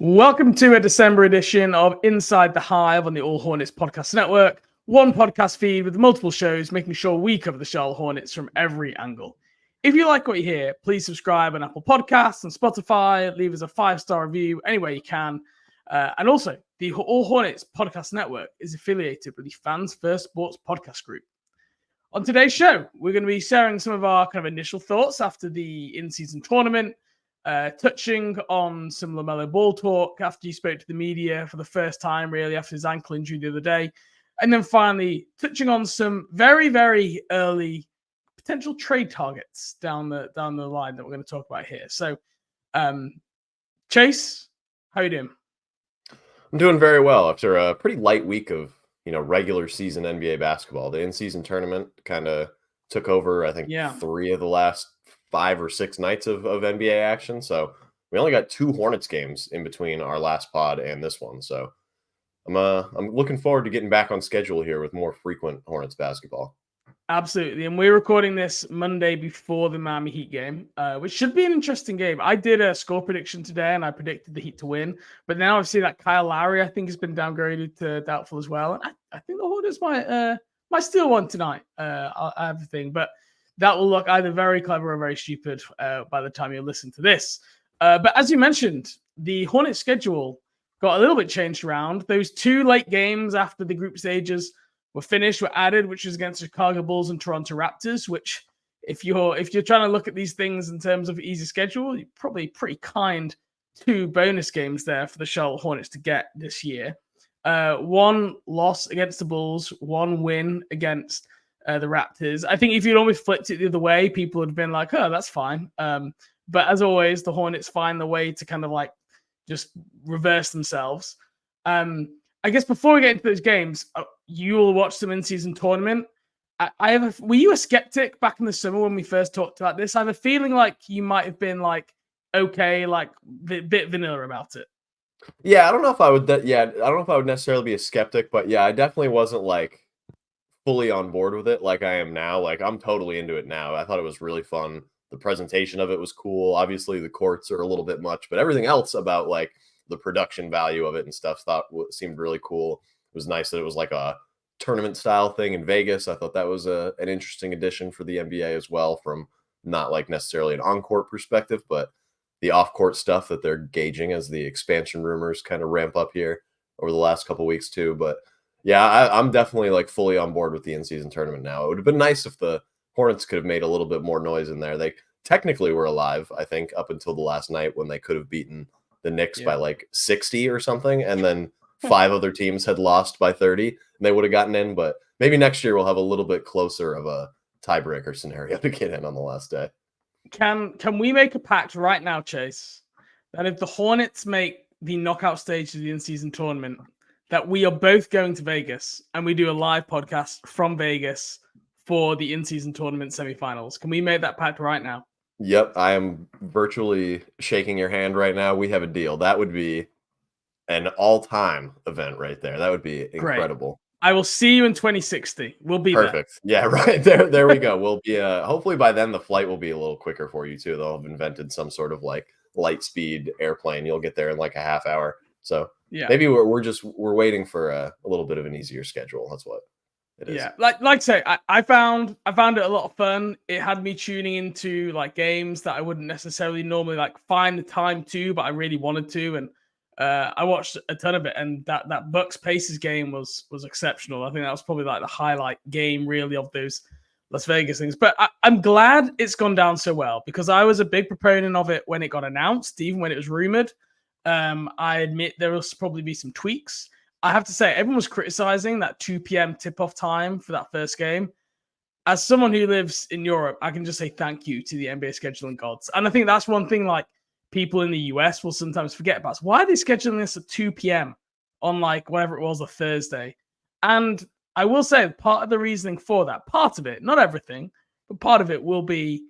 Welcome to a December edition of Inside the Hive on the All Hornets podcast network. One podcast feed with multiple shows, making sure we cover the Charlotte Hornets from every angle. If you like what you hear, please subscribe on Apple Podcasts and Spotify. Leave us a 5-star review anywhere you can. And also, the All Hornets podcast network is affiliated with the Fans First Sports podcast group. On today's show, we're going to be sharing some of our kind of initial thoughts after the in-season tournament, touching on some LaMelo Ball talk after he spoke to the media for the first time, really, after his ankle injury the other day. And then finally, touching on some very, very early potential trade targets down the line that we're going to talk about here. So, Chase, how you doing? I'm doing very well after a pretty light week of, regular season NBA basketball. The in-season tournament kind of took over, I think, 3 of the last 5 or 6 nights of NBA action. So we only got 2 Hornets games in between our last pod and this one. So I'm looking forward to getting back on schedule here with more frequent Hornets basketball. Absolutely. And we're recording this Monday before the Miami Heat game, which should be an interesting game. I did a score prediction today and I predicted the Heat to win. But now I've seen that Kyle Lowry, I think, has been downgraded to doubtful as well. And I think the Hornets might steal one tonight. I have a thing. But that will look either very clever or very stupid by the time you listen to this. But as you mentioned, the Hornets schedule got a little bit changed around. Those 2 late games after the group stages were finished, were added, which was against Chicago Bulls and Toronto Raptors, which if you're trying to look at these things in terms of easy schedule, you're probably pretty kind 2 bonus games there for the Charlotte Hornets to get this year. 1 loss against the Bulls, 1 win against the Raptors. I think if you'd almost flipped it the other way, people would have been like, oh, that's fine. But as always, the Hornets find the way to kind of like just reverse themselves. I guess before we get into those games, you will watch them in-season tournament. Were you a skeptic back in the summer when we first talked about this? I have a feeling like you might have been like, okay, like a bit vanilla about it. Yeah, I don't know if I would. I don't know if I would necessarily be a skeptic, but yeah, I definitely wasn't like fully on board with it like I am now. Like I'm totally into it now. I thought it was really fun. The presentation of it was cool. Obviously, the courts are a little bit much, but everything else about like the production value of it and stuff seemed really cool. It was nice that it was like a tournament style thing in Vegas. I thought that was an interesting addition for the NBA as well, from not like necessarily an on-court perspective, but the off-court stuff that they're gauging as the expansion rumors kind of ramp up here over the last couple weeks too. But yeah, I'm definitely like fully on board with the in-season tournament now. It would have been nice if the Hornets could have made a little bit more noise in there. They technically were alive, I think, up until the last night when they could have beaten the Knicks by like 60 or something, and then 5 other teams had lost by 30, and they would have gotten in. But maybe next year we'll have a little bit closer of a tiebreaker scenario to get in on the last day. Can we make a pact right now, Chase, that if the Hornets make the knockout stage of the in-season tournament, that we are both going to Vegas and we do a live podcast from Vegas for the in-season tournament semifinals? Can we make that pact right now? Yep, I am virtually shaking your hand right now. We have a deal. That would be an all-time event right there. That would be incredible. Great. I will see you in 2060. We'll be perfect. There. Yeah, right there. There we go. We'll be. Hopefully by then the flight will be a little quicker for you too. They'll have invented some sort of like light speed airplane. You'll get there in like a half hour. So yeah, maybe we're waiting for a little bit of an easier schedule. That's what it is. Yeah, like I say, I found it a lot of fun. It had me tuning into like games that I wouldn't necessarily normally like find the time to, but I really wanted to, and I watched a ton of it. And that Bucks Pacers game was exceptional. I think that was probably like the highlight game really of those Las Vegas things. But I'm glad it's gone down so well, because I was a big proponent of it when it got announced, even when it was rumored. I admit there will probably be some tweaks. I have to say, everyone was criticizing that 2 p.m. tip-off time for that first game. As someone who lives in Europe, I can just say thank you to the NBA scheduling gods. And I think that's one thing like people in the US will sometimes forget about. So why are they scheduling this at 2 p.m. on like whatever it was, a Thursday? And I will say part of the reasoning for that, part of it, not everything, but part of it will be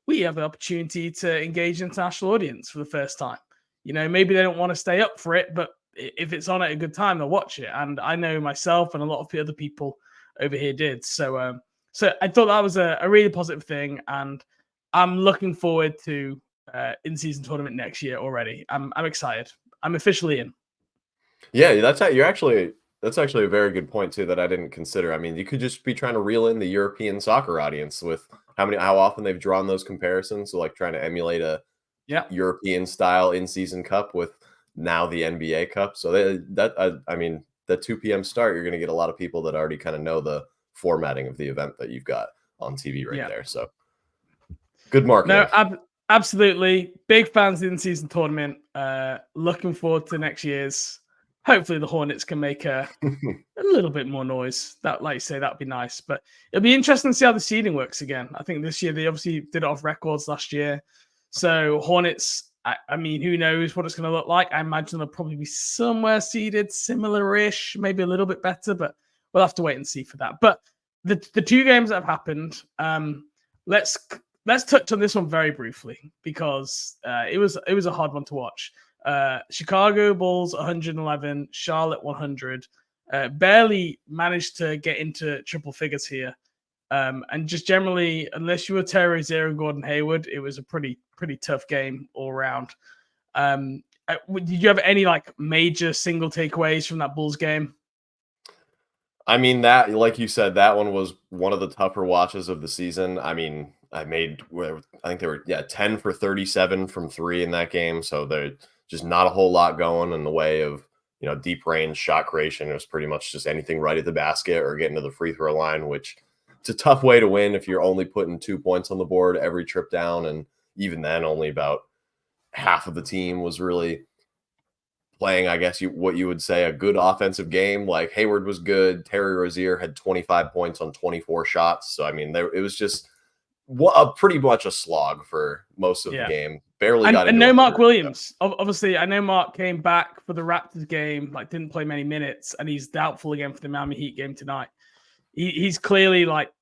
we have the opportunity to engage international audience for the first time. You know, maybe they don't want to stay up for it, but if it's on at a good time, they'll watch it. And I know myself and a lot of the other people over here did. So I thought that was a really positive thing. And I'm looking forward to in-season tournament next year already. I'm excited. I'm officially in. Yeah, that's actually a very good point too that I didn't consider. I mean, you could just be trying to reel in the European soccer audience with how often they've drawn those comparisons. So like trying to emulate a Yeah. European style in season cup with now the NBA Cup. So I mean, the 2 p.m. start, you're going to get a lot of people that already kind of know the formatting of the event that you've got on TV right there. So good marketing. No, absolutely. Big fans of the in-season tournament. Looking forward to next year's. Hopefully the Hornets can make a little bit more noise. That, like you say, that'd be nice. But it'll be interesting to see how the seeding works again. I think this year they obviously did it off records last year. So Hornets, I mean, who knows what it's going to look like? I imagine they'll probably be somewhere seeded, similar-ish, maybe a little bit better, but we'll have to wait and see for that. But the 2 games that have happened, let's touch on this one very briefly because it was a hard one to watch. Chicago Bulls 111, Charlotte 100. Barely managed to get into triple figures here. And just generally, unless you were Terry Rozier and Gordon Hayward, it was a pretty tough game all around. Did you have any like major single takeaways from that Bulls game? I mean, that, like you said, that one was one of the tougher watches of the season. I mean, I think they were 10 for 37 from 3 in that game. So there's just not a whole lot going in the way of, deep range shot creation. It was pretty much just anything right at the basket or getting to the free throw line, which it's a tough way to win if you're only putting 2 points on the board every trip down. And even then, only about half of the team was really playing, I guess, what you would say a good offensive game. Like Hayward was good. Terry Rozier had 25 points on 24 shots. So, I mean, it was just pretty much a slog for most of the game. Barely got into and no Mark Williams. Obviously, I know Mark came back for the Raptors game, like didn't play many minutes, and he's doubtful again for the Miami Heat game tonight. He's clearly like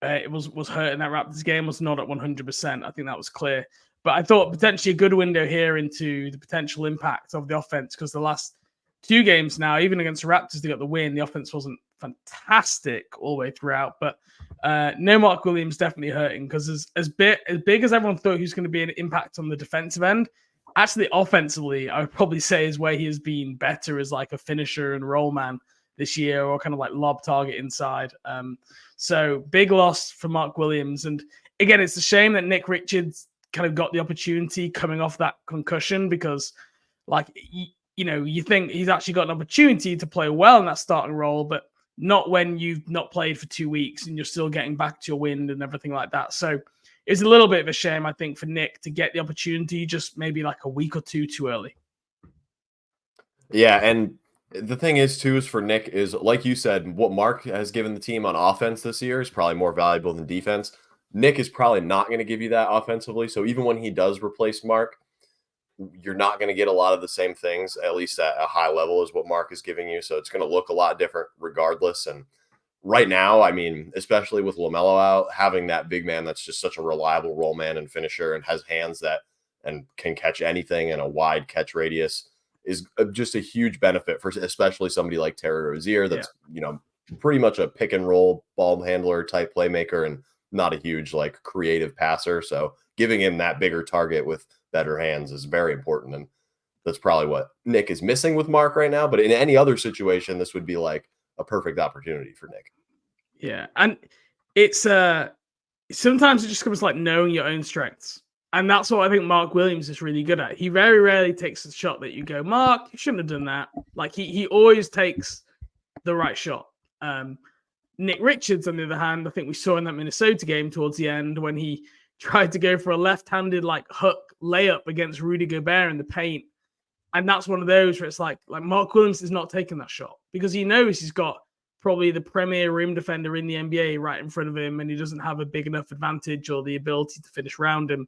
it was hurt in that Raptors game, was not at 100%. I think that was clear. But I thought potentially a good window here into the potential impact of the offense because the last 2 games now, even against the Raptors, they got the win. The offense wasn't fantastic all the way throughout, but no Mark Williams definitely hurting because as big as everyone thought he was going to be an impact on the defensive end, actually offensively, I would probably say is where he has been better as like a finisher and roll man this year or kind of like lob target inside. So big loss for Mark Williams. And again, it's a shame that Nick Richards kind of got the opportunity coming off that concussion because like, you think he's actually got an opportunity to play well in that starting role, but not when you've not played for 2 weeks and you're still getting back to your wind and everything like that. So it's a little bit of a shame, I think, for Nick to get the opportunity just maybe like a week or 2 too early. Yeah, and the thing is, too, is for Nick is, like you said, what Mark has given the team on offense this year is probably more valuable than defense. Nick is probably not going to give you that offensively. So even when he does replace Mark, you're not going to get a lot of the same things, at least at a high level, as what Mark is giving you. So it's going to look a lot different regardless. And right now, I mean, especially with LaMelo out, having that big man that's just such a reliable roll man and finisher and has hands that and can catch anything in a wide catch radius is just a huge benefit for especially somebody like Terry Rozier that's, pretty much a pick and roll ball handler type playmaker and not a huge like creative passer. So giving him that bigger target with better hands is very important. And that's probably what Nick is missing with Mark right now. But in any other situation, this would be like a perfect opportunity for Nick. Yeah. And it's sometimes it just comes like knowing your own strengths. And that's what I think Mark Williams is really good at. He very rarely takes a shot that you go, Mark, you shouldn't have done that. Like he always takes the right shot. Nick Richards, on the other hand, I think we saw in that Minnesota game towards the end when he tried to go for a left-handed like hook layup against Rudy Gobert in the paint. And that's one of those where it's like Mark Williams is not taking that shot because he knows he's got probably the premier rim defender in the NBA right in front of him and he doesn't have a big enough advantage or the ability to finish around him.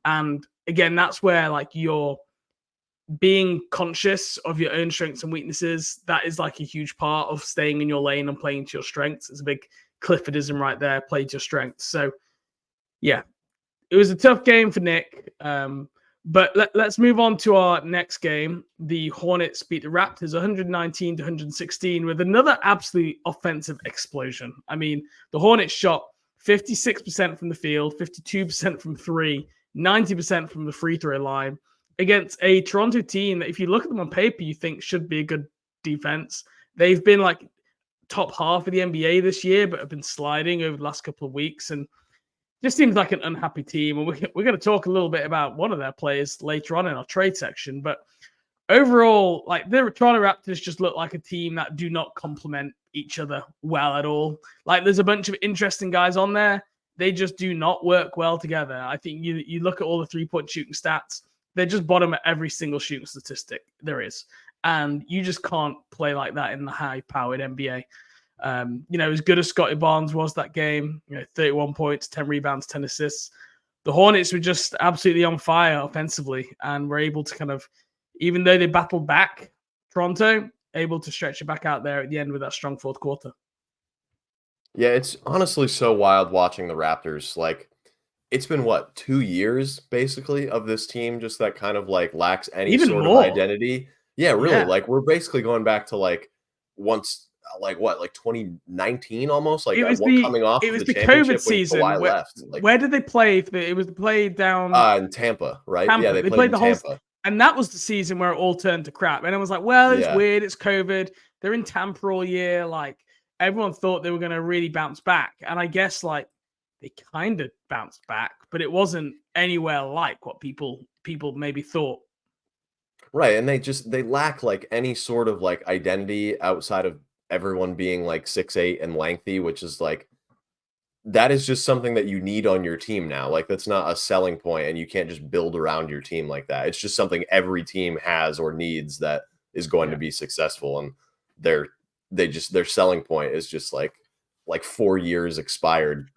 And again, that's where like you're being conscious of your own strengths and weaknesses. That is like a huge part of staying in your lane and playing to your strengths. It's a big Cliffordism right there, play to your strengths. So yeah, it was a tough game for Nick. But let's move on to our next game. The Hornets beat the Raptors 119 to 116 with another absolute offensive explosion. I mean, the Hornets shot 56% from the field, 52% from 3, 90% from the free throw line. against a Toronto team that, if you look at them on paper, you think should be a good defense. They've been like top half of the NBA this year, but have been sliding over the last couple of weeks, and just seems like an unhappy team. And we're going to talk a little bit about one of their players later on in our trade section. But overall, like, the Toronto Raptors just look like a team that do not complement each other well at all. Like, there's a bunch of interesting guys on there. They just do not work well together. I think you look at all the three-point shooting stats, they're just bottom at every single shooting statistic there is. And you just can't play like that in the high-powered NBA. As good as Scotty Barnes was that game, 31 points, 10 rebounds, 10 assists. The Hornets were just absolutely on fire offensively and were able to kind of, even though they battled back, Toronto, able to stretch it back out there at the end with that strong fourth quarter. Yeah, it's honestly so wild watching the Raptors. Like, it's been 2 years basically of this team just that kind of like lacks any Even sort more. of identity. Yeah, really. Yeah. Like, we're basically going back to like 2019 almost. Like, coming off it was of the the COVID championship season. when Kawhi left. Like, where did they play? It was played down in Tampa, right? Tampa. Yeah, They played in the whole, Tampa. and that was the season where it all turned to crap. And it was like, well, it's Yeah. weird. It's COVID. They're in Tampa all year. Like, everyone thought they were going to really bounce back. And I guess like they kind of bounced back, but it wasn't anywhere like what people maybe thought. Right, and they lack like any sort of like identity outside of everyone being like 6'8" and lengthy, which is like that is just something that you need on your team now. Like, that's not a selling point, and you can't just build around your team like that. It's just something every team has or needs that is going to be successful, and their selling point is just like 4 years expired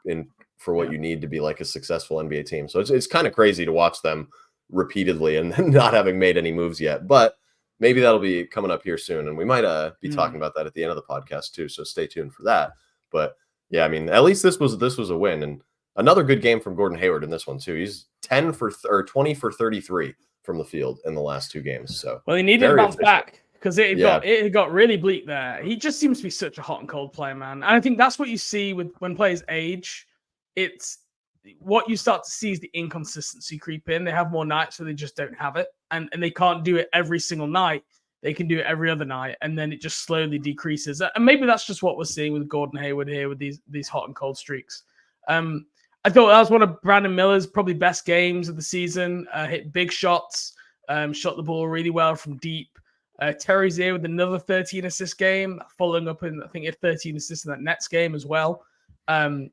for what you need to be like a successful NBA team. So it's kind of crazy to watch them repeatedly and not having made any moves yet. But maybe that'll be coming up here soon, and we might be talking about that at the end of the podcast too. So stay tuned for that. But yeah, I mean, at least this was a win, and another good game from Gordon Hayward in this one too. He's 20 for 33 from the field in the last 2 games. So he needed to bounce back because it got really bleak there. He just seems to be such a hot and cold player, man. And I think that's what you see when players age. It's what you start to see is the inconsistency creep in. They have more nights where they just don't have it, and they can't do it every single night. They can do it every other night, and then it just slowly decreases. And maybe that's just what we're seeing with Gordon Hayward here with these hot and cold streaks. I thought that was one of Brandon Miller's probably best games of the season. Hit big shots, shot the ball really well from deep. Terry Rozier with another 13 assist game, following up in, I think, he had 13 assists in that Nets game as well.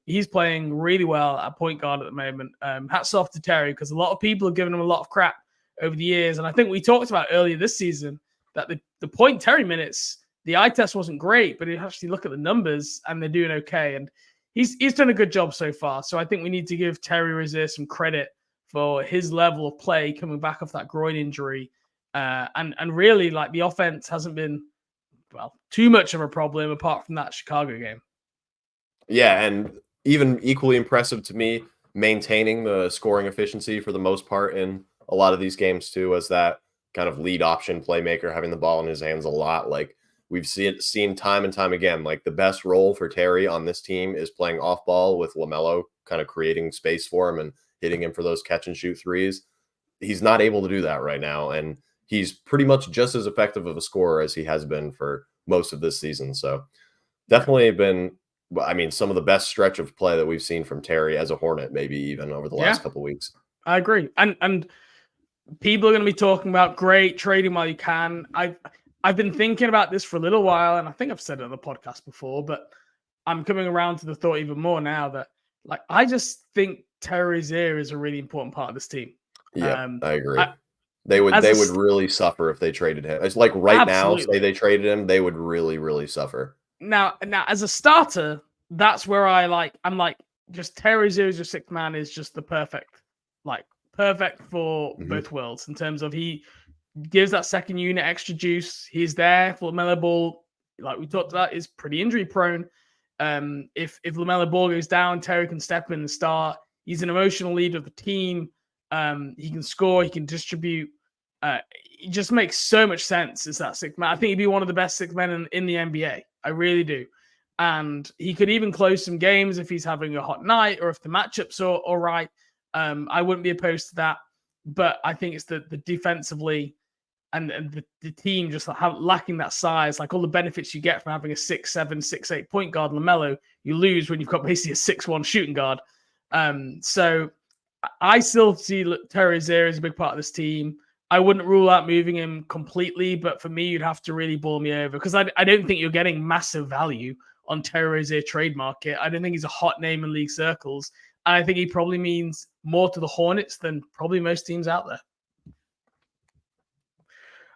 He's playing really well at point guard at the moment. Hats off to Terry, because a lot of people have given him a lot of crap over the years. And I think we talked about earlier this season that the point Terry minutes, the eye test wasn't great, but you actually look at the numbers and they're doing okay. And he's done a good job so far. So I think we need to give Terry Rozier some credit for his level of play coming back off that groin injury. And really, like, the offense hasn't been, too much of a problem apart from that Chicago game. Yeah, and even equally impressive to me, maintaining the scoring efficiency for the most part in a lot of these games too, as that kind of lead option playmaker, having the ball in his hands a lot. Like, we've seen time and time again, like, the best role for Terry on this team is playing off ball with LaMelo, kind of creating space for him and hitting him for those catch and shoot threes. He's not able to do that right now, and he's pretty much just as effective of a scorer as he has been for most of this season. So definitely been, I mean, some of the best stretch of play that we've seen from Terry as a Hornet, maybe even over the last couple of weeks. I agree. And people are going to be talking about great trading while you can. I've been thinking about this for a little while, and I think I've said it on the podcast before, but I'm coming around to the thought even more now that, like, I just think Terry Rozier is a really important part of this team. Yeah, I agree. They would really suffer if they traded him. It's like now, say they traded him, they would really, really suffer. Now, as a starter, that's where I'm like, just Terry Rozier as your sixth man is just the perfect for both worlds, in terms of he gives that second unit extra juice. He's there for LaMelo Ball, like we talked about, is pretty injury prone. If LaMelo Ball goes down, Terry can step in and start. He's an emotional leader of the team. He can score, he can distribute. It just makes so much sense as that sixth man. I think he'd be one of the best sixth men in the NBA. I really do. And he could even close some games if he's having a hot night or if the matchups are all right. I wouldn't be opposed to that. but I think it's the defensively and the team just lacking that size. Like all the benefits you get from having a 6'7", 6'8" point guard LaMelo, you lose when you've got basically a 6'1" shooting guard. So I still see Terry Rozier as a big part of this team. I wouldn't rule out moving him completely, but for me, you'd have to really ball me over because I don't think you're getting massive value on Terry Rozier trade market. I don't think he's a hot name in league circles. And I think he probably means more to the Hornets than probably most teams out there.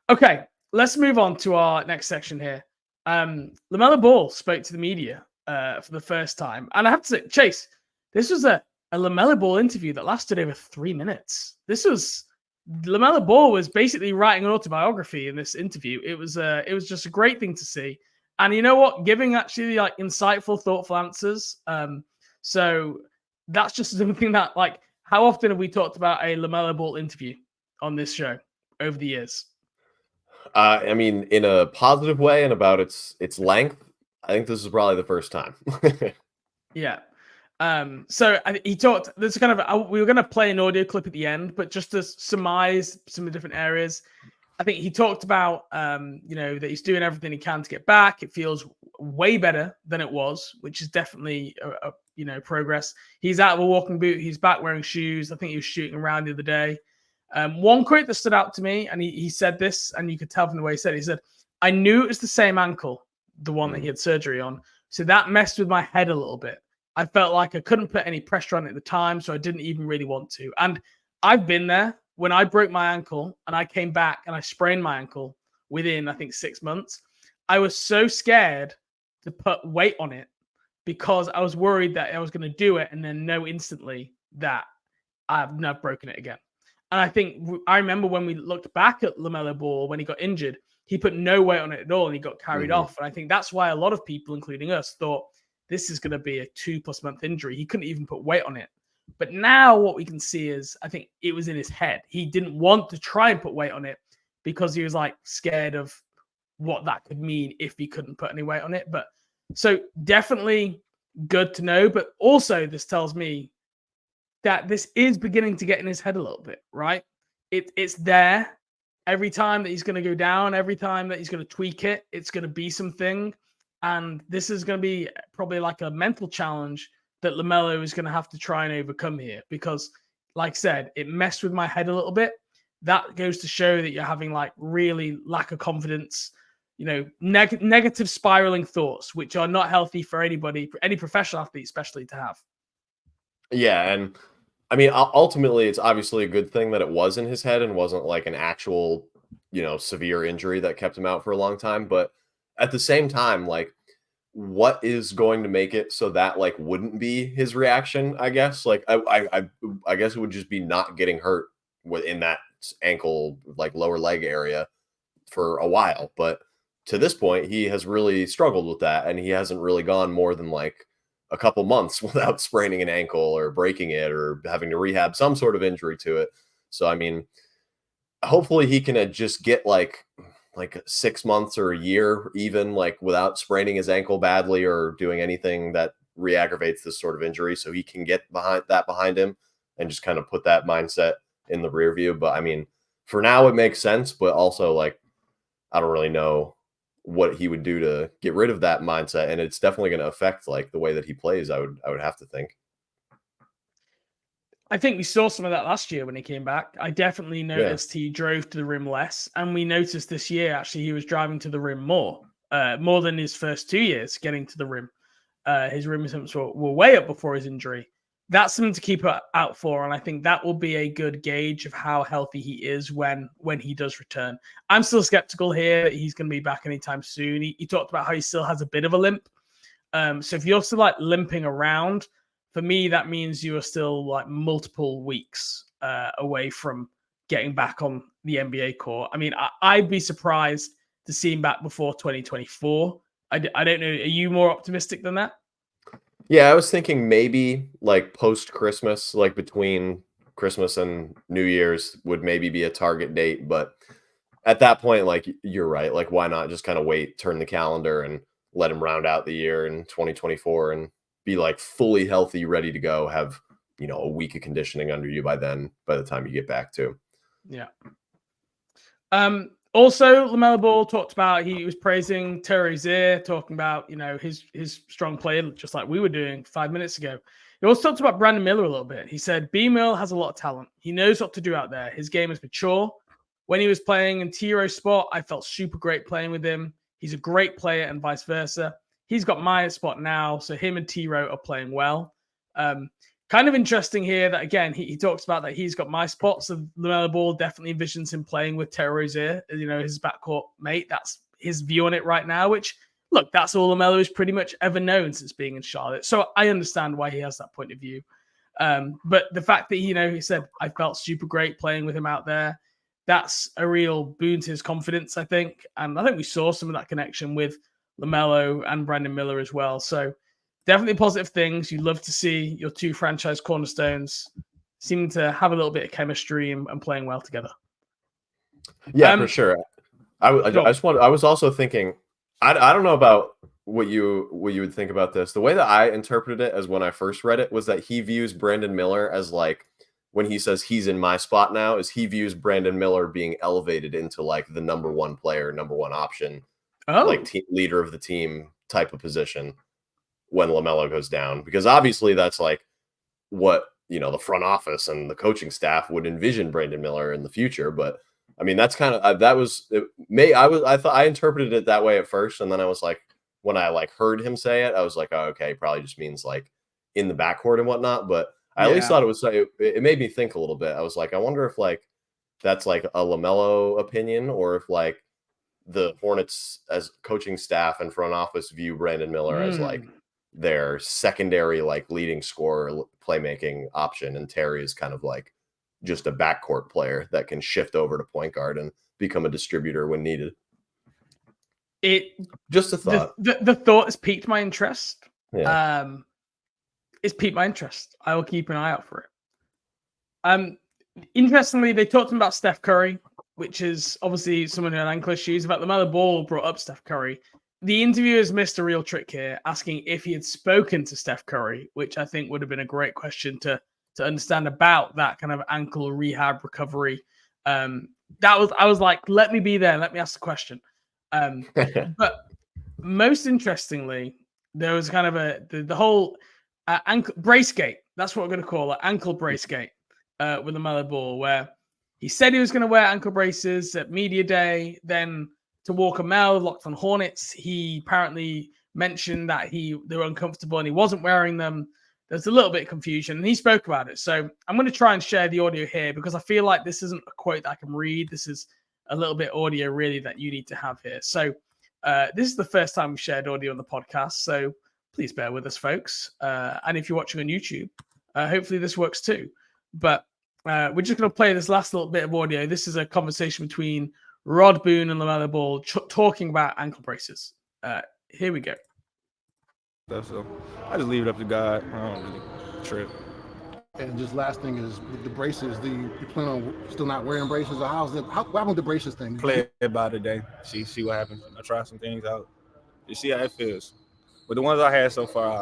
Okay, let's move on to our next section here. LaMelo Ball spoke to the media for the first time. And I have to say, Chase, this was a LaMelo Ball interview that lasted over 3 minutes. LaMelo Ball was basically writing an autobiography in this interview. It was just a great thing to see. And you know what? Giving actually like insightful, thoughtful answers. So that's just something that, like, how often have we talked about a LaMelo Ball interview on this show over the years? I mean, in a positive way and about its length, I think this is probably the first time. Yeah. So he talked. There's kind of we were going to play an audio clip at the end, but just to surmise some of the different areas, I think he talked about that he's doing everything he can to get back. It feels way better than it was, which is definitely progress. He's out of a walking boot. He's back wearing shoes. I think he was shooting around the other day. One quote that stood out to me, and he said this, and you could tell from the way he said it. He said, "I knew it was the same ankle, the one that he had surgery on. So that messed with my head a little bit. I felt like I couldn't put any pressure on it at the time, so I didn't even really want to." And I've been there. When I broke my ankle and I came back and I sprained my ankle within, I think, 6 months, I was so scared to put weight on it because I was worried that I was going to do it and then know instantly that I've now broken it again. And I remember when we looked back at LaMelo Ball when he got injured, he put no weight on it at all and he got carried off. And I think that's why a lot of people, including us, thought this is going to be a 2+ month injury. He couldn't even put weight on it. But now what we can see is, I think it was in his head. He didn't want to try and put weight on it because he was like scared of what that could mean if he couldn't put any weight on it. But so definitely good to know. But also this tells me that this is beginning to get in his head a little bit, right? It's there. Every time that he's going to go down, every time that he's going to tweak it, it's going to be something. And this is going to be probably like a mental challenge that LaMelo is going to have to try and overcome here. Because, like I said, it messed with my head a little bit. That goes to show that you're having like really lack of confidence, negative spiraling thoughts, which are not healthy for anybody, for any professional athlete, especially to have. Yeah, and I mean, ultimately, it's obviously a good thing that it was in his head and wasn't like an actual, severe injury that kept him out for a long time. But at the same time, like, what is going to make it so that like wouldn't be his reaction? I guess like I guess it would just be not getting hurt within that ankle, like lower leg area for a while. But to this point, he has really struggled with that, and he hasn't really gone more than like a couple months without spraining an ankle or breaking it or having to rehab some sort of injury to it. So I mean, hopefully he can just get like 6 months or a year, even like without spraining his ankle badly or doing anything that re-aggravates this sort of injury, so he can get behind him and just kind of put that mindset in the rear view. But I mean, for now it makes sense, but also like I don't really know what he would do to get rid of that mindset, and it's definitely going to affect like the way that he plays. I would have to think. I think we saw some of that last year when he came back. I definitely noticed he drove to the rim less. And we noticed this year, actually, he was driving to the rim more than his first 2 years getting to the rim. His rim attempts were way up before his injury. That's something to keep out for. And I think that will be a good gauge of how healthy he is when he does return. I'm still skeptical here that he's going to be back anytime soon. He talked about how he still has a bit of a limp. So if you're still like limping around, for me, that means you are still like multiple weeks away from getting back on the NBA court. I mean, I'd be surprised to see him back before 2024. I don't know. Are you more optimistic than that? Yeah, I was thinking maybe like post-Christmas, like between Christmas and New Year's would maybe be a target date. But at that point, like you're right. Like why not just kind of wait, turn the calendar and let him round out the year in 2024 and be like fully healthy, ready to go, have a week of conditioning under you by the time you get back to. Yeah. Also, LaMelo Ball talked about, he was praising Rozier, talking about, his strong play, just like we were doing 5 minutes ago. He also talked about Brandon Miller a little bit. He said, B-Mill has a lot of talent. He knows what to do out there. His game is mature. When he was playing in T-Ro's spot, I felt super great playing with him. He's a great player and vice versa. He's got my spot now, so him and T-Ro are playing well. Kind of interesting here that, again, he talks about that he's got my spot, so LaMelo Ball definitely envisions him playing with Rozier, his backcourt mate. That's his view on it right now, which, look, that's all LaMelo has pretty much ever known since being in Charlotte. So I understand why he has that point of view. But the fact that, he said, I felt super great playing with him out there, that's a real boon to his confidence, I think. And I think we saw some of that connection with LaMelo and Brandon Miller as well. So definitely positive things. You love to see your two franchise cornerstones seeming to have a little bit of chemistry and playing well together. Yeah, for sure. I was also thinking, I don't know about what you would think about this. The way that I interpreted it as when I first read it was that he views Brandon Miller as like, when he says he's in my spot now, is he views Brandon Miller being elevated into like the number one player, number one option, like leader of the team type of position when LaMelo goes down. Because obviously that's like what, the front office and the coaching staff would envision Brandon Miller in the future. But I mean, that's kind of, I interpreted it that way at first. And then I was like, when I like heard him say it, I was like, oh, okay, he probably just means like in the backcourt and whatnot. But I at least thought it made me think a little bit. I was like, I wonder if like that's like a LaMelo opinion, or if like the Hornets as coaching staff and front office view Brandon Miller as like their secondary, like leading scorer, playmaking option, and Terry is kind of like just a backcourt player that can shift over to point guard and become a distributor when needed. Just a thought. The thought has piqued my interest. Yeah. It's piqued my interest. I will keep an eye out for it. Interestingly, they talked about Steph Curry, which is obviously someone who had ankle issues. But LaMelo Ball brought up Steph Curry. The interviewers missed a real trick here, asking if he had spoken to Steph Curry, which I think would have been a great question to understand about that kind of ankle rehab recovery. I was like, let me be there. Let me ask the question. But most interestingly, there was kind of the whole ankle brace gate. That's what we're going to call it, ankle brace gate with LaMelo Ball, where he said he was going to wear ankle braces at media day. Then to Walker Mel, Locked on Hornets, he apparently mentioned that they were uncomfortable and he wasn't wearing them. There's a little bit of confusion, and he spoke about it. So I'm going to try and share the audio here because I feel like this isn't a quote that I can read. This is a little bit audio really that you need to have here. So this is the first time we've shared audio on the podcast. So please bear with us, folks. And if you're watching on YouTube, hopefully this works too. But we're just going to play this last little bit of audio. This is a conversation between Rod Boone and LaMelo Ball talking about ankle braces. Here we go. So I just leave it up to God. I don't really trip. And just last thing is with the braces, you plan on still not wearing braces, or what happened with the braces thing? Play it by the day. See what happens. I try some things out. You see how it feels. But the ones I had so far,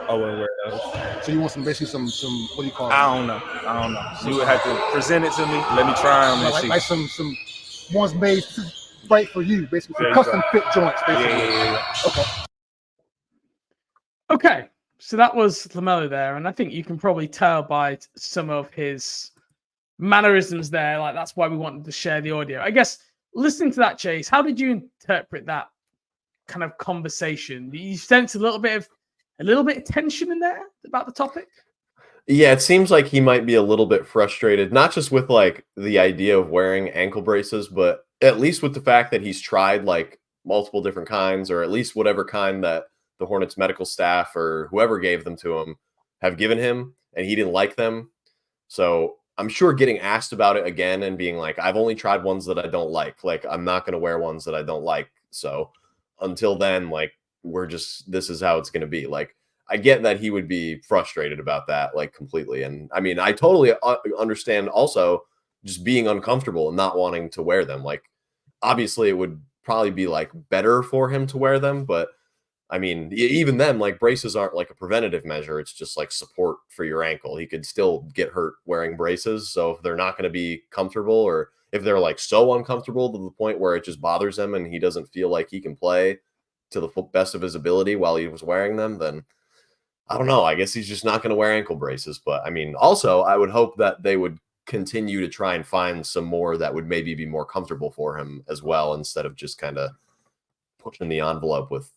I wouldn't wear those. So you want some what do you call it? I don't know. You would have to present it to me. Let me try them and see. Like some ones made right for you, basically. Some custom fit joints, basically. Yeah. Okay. So that was LaMelo there, and I think you can probably tell by some of his mannerisms there. Like that's why we wanted to share the audio. I guess listening to that, Chase, how did you interpret that kind of conversation? Do you sense a little bit of tension in there about the topic? Yeah, it seems like he might be a little bit frustrated, not just with like the idea of wearing ankle braces, but at least with the fact that he's tried like multiple different kinds, or at least whatever kind that the Hornets medical staff or whoever gave them to him have given him, and he didn't like them. So I'm sure getting asked about it again and being like, I've only tried ones that I don't like. Like, I'm not going to wear ones that I don't like. So until then, like, this is how it's going to be. Like, I get that he would be frustrated about that, like, completely. And I mean, I totally understand also just being uncomfortable and not wanting to wear them. Like, obviously it would probably be like better for him to wear them, but I mean, even then, like braces aren't like a preventative measure. It's just like support for your ankle. He could still get hurt wearing braces. So if they're not going to be comfortable, or if they're like so uncomfortable to the point where it just bothers him and he doesn't feel like he can play to the best of his ability while he was wearing them, then I don't know. I guess he's just not going to wear ankle braces. But I mean, also, I would hope that they would continue to try and find some more that would maybe be more comfortable for him as well, instead of just kind of pushing the envelope with,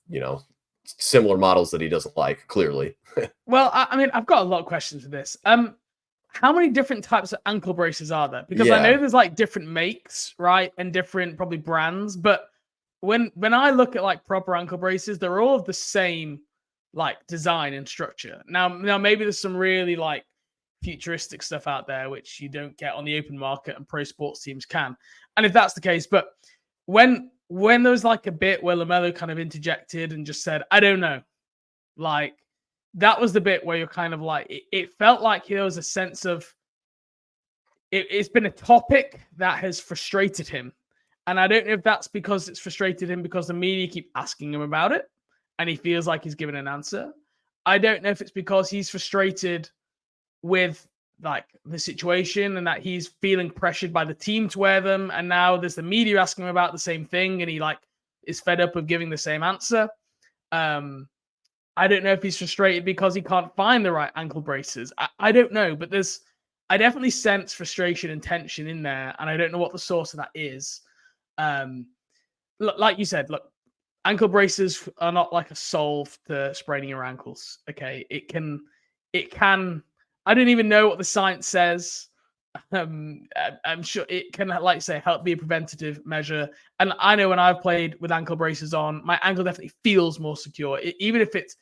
similar models that he doesn't like, clearly. Well, I mean, I've got a lot of questions for this. How many different types of ankle braces are there? Because I know there's like different makes, right? And different probably brands. But when I look at like proper ankle braces, they're all of the same like design and structure. Now maybe there's some really like futuristic stuff out there which you don't get on the open market and pro sports teams can. And if that's the case, but when there was like a bit where LaMelo kind of interjected and just said, I don't know, like that was the bit where you're kind of like, it felt like there was a sense of, it's been a topic that has frustrated him. And I don't know if that's because it's frustrated him because the media keep asking him about it and he feels like he's given an answer. I don't know if it's because he's frustrated with like the situation and that he's feeling pressured by the team to wear them. And now there's the media asking him about the same thing. And he like is fed up of giving the same answer. I don't know if he's frustrated because he can't find the right ankle braces. I don't know, but I definitely sense frustration and tension in there. And I don't know what the source of that is. Like you said, look, ankle braces are not like a solve to spraining your ankles. Okay. It can, I don't even know what the science says. I'm sure it can, like you say, help be a preventative measure. And I know when I've played with ankle braces on, my ankle definitely feels more secure. Even if it's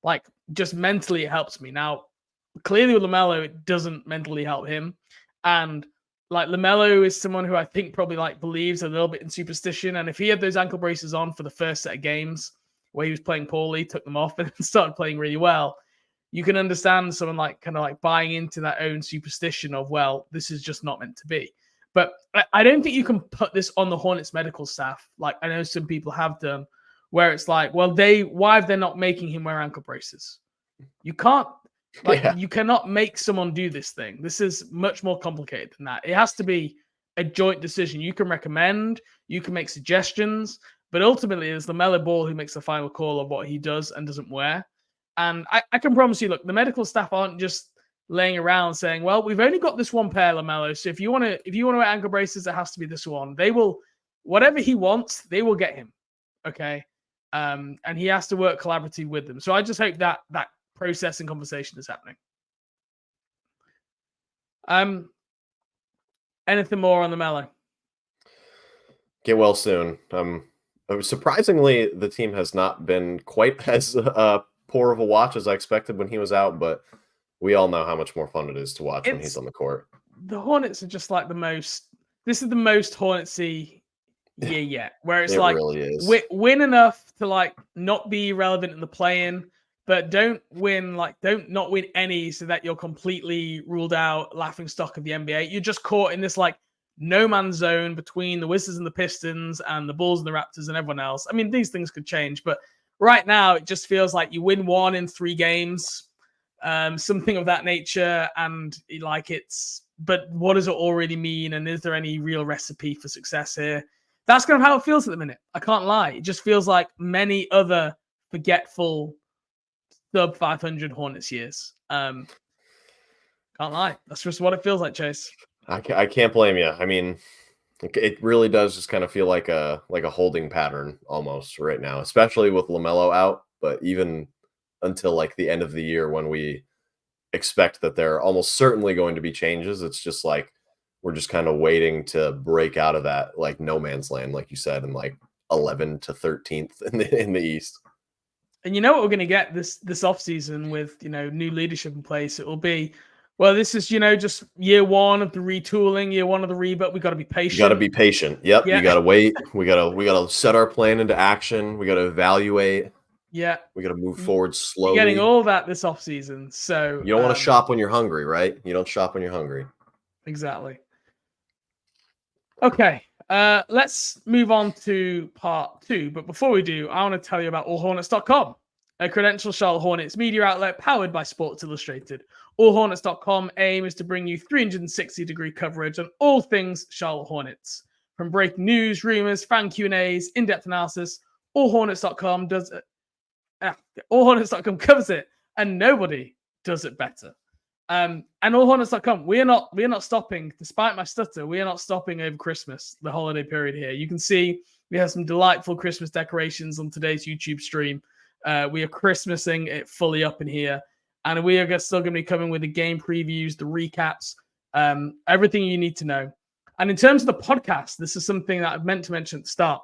like just mentally, it helps me. Now, clearly with LaMelo, it doesn't mentally help him. And like LaMelo is someone who I think probably like believes a little bit in superstition. And if he had those ankle braces on for the first set of games where he was playing poorly, took them off and started playing really well, you can understand someone like kind of like buying into that own superstition of, well, this is just not meant to be. But I don't think you can put this on the Hornets medical staff. Like I know some people have done where it's like, well, why are they not making him wear ankle braces? You can't, you cannot make someone do this thing. This is much more complicated than that. It has to be a joint decision. You can recommend, you can make suggestions, but ultimately it's LaMelo Ball who makes the final call of what he does and doesn't wear. And I can promise you, look, the medical staff aren't just laying around saying, well, we've only got this one pair, LaMelo. So if you want to wear ankle braces, it has to be this one. They will, whatever he wants, they will get him. Okay. And he has to work collaboratively with them. So I just hope that process and conversation is happening. Anything more on LaMelo? Get well soon. Surprisingly, the team has not been quite as poor of a watch as I expected when he was out, but we all know how much more fun it is to watch when he's on the court. The Hornets are just like this is the most Hornetsy year yet, where it's like really is. Win enough to like not be relevant in the play-in, but don't not win any so that you're completely ruled out, laughing stock of the NBA. You're just caught in this like no man's zone between the Wizards and the Pistons and the Bulls and the Raptors and everyone else. I mean, these things could change, but right now it just feels like you win 1 in 3 games, something of that nature. And like but what does it all really mean? And is there any real recipe for success here? That's kind of how it feels at the minute. I can't lie. It just feels like many other forgetful sub 500 Hornets years. Can't lie. That's just what it feels like, Chase. I can't blame you. I mean, it really does just kind of feel like a holding pattern almost right now, especially with LaMelo out. But even until like the end of the year, when we expect that there are almost certainly going to be changes, it's just like we're just kind of waiting to break out of that like no man's land, like you said, in like 11 to 13th in the East. And you know what we're going to get this offseason with new leadership in place? It will be, well, this is, just year 1 of the retooling, year 1 of the rebuild. We got to be patient. You got to be patient. Yep. Yeah. You got to wait. We got to set our plan into action. We got to evaluate. Yeah. We got to move forward slowly. You're getting all that this offseason. So you don't want to shop when you're hungry, right? You don't shop when you're hungry. Exactly. Okay. Let's move on to part 2. But before we do, I want to tell you about allhornets.com, a credentialed Charlotte Hornets media outlet powered by Sports Illustrated. Allhornets.com aim is to bring you 360-degree coverage on all things Charlotte Hornets. From breaking news, rumors, fan Q&As, in-depth analysis, allhornets.com does it. Allhornets.com covers it, and nobody does it better. And allhornets.com, we are not stopping, despite my stutter, we are not stopping over Christmas, the holiday period here. You can see we have some delightful Christmas decorations on today's YouTube stream. We are Christmasing it fully up in here. And we are still going to be coming with the game previews, the recaps, everything you need to know. And in terms of the podcast, this is something that I've meant to mention at the start.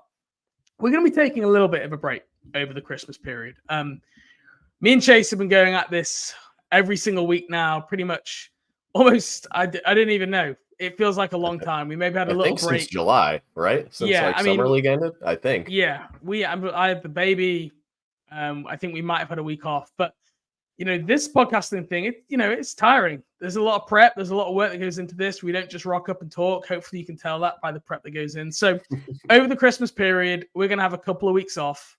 We're going to be taking a little bit of a break over the Christmas period. Me and Chase have been going at this every single week now, pretty much almost, I didn't even know. It feels like a long time. We maybe had a little break. Since July, right? Since Summer League ended, I think. Yeah, I had the baby. I think we might have had a week off, but this podcasting thing, it's tiring. There's a lot of prep. There's a lot of work that goes into this. We don't just rock up and talk. Hopefully you can tell that by the prep that goes in. So over the Christmas period, we're going to have a couple of weeks off.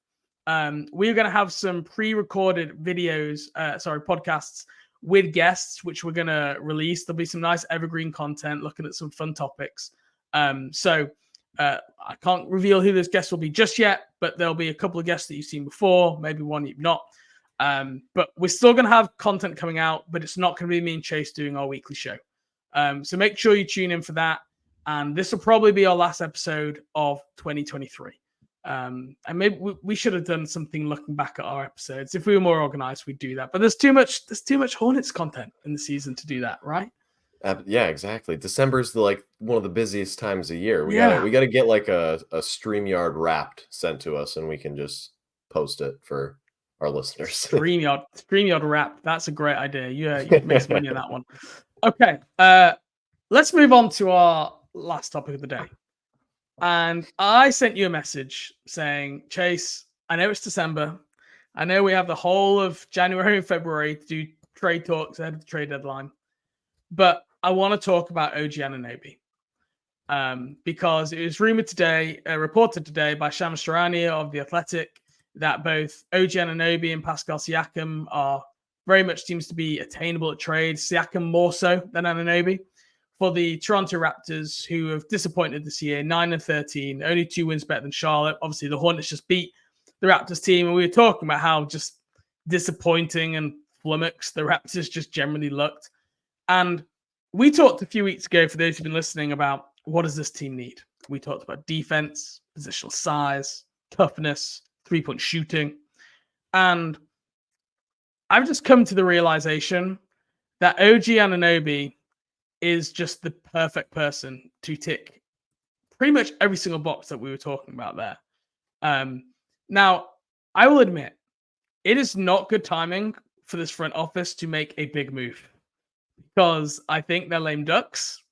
We're going to have some pre-recorded podcasts with guests, which we're going to release. There'll be some nice evergreen content looking at some fun topics. So I can't reveal who those guests will be just yet, but there'll be a couple of guests that you've seen before, maybe one you've not. But we're still going to have content coming out, but it's not going to be me and Chase doing our weekly show. So make sure you tune in for that. And this will probably be our last episode of 2023. And maybe we should have done something looking back at our episodes. If we were more organized, we'd do that. But there's too much Hornets content in the season to do that, right? Yeah, exactly. December's one of the busiest times of year. We gotta get like a StreamYard Wrapped sent to us, and we can just post it for our listeners. StreamYard Wrapped. That's a great idea. You can make some money on that one. Okay, let's move on to our last topic of the day. And I sent you a message saying, Chase, I know it's December. I know we have the whole of January and February to do trade talks ahead of the trade deadline. But I want to talk about OG Anunoby. Because it was reported today by Shams Charania of The Athletic that both OG Anunoby and Pascal Siakam are very much seems to be attainable at trade. Siakam more so than Anunoby. For the Toronto Raptors, who have disappointed this year, 9-13, only 2 wins better than Charlotte. Obviously, the Hornets just beat the Raptors team, and we were talking about how just disappointing and flummoxed the Raptors just generally looked. And we talked a few weeks ago, for those who've been listening, about what does this team need. We talked about defense, positional size, toughness, three-point shooting. And I've just come to the realization that OG Anunoby is just the perfect person to tick pretty much every single box that we were talking about there. Now, I will admit, it is not good timing for this front office to make a big move because I think they're lame ducks.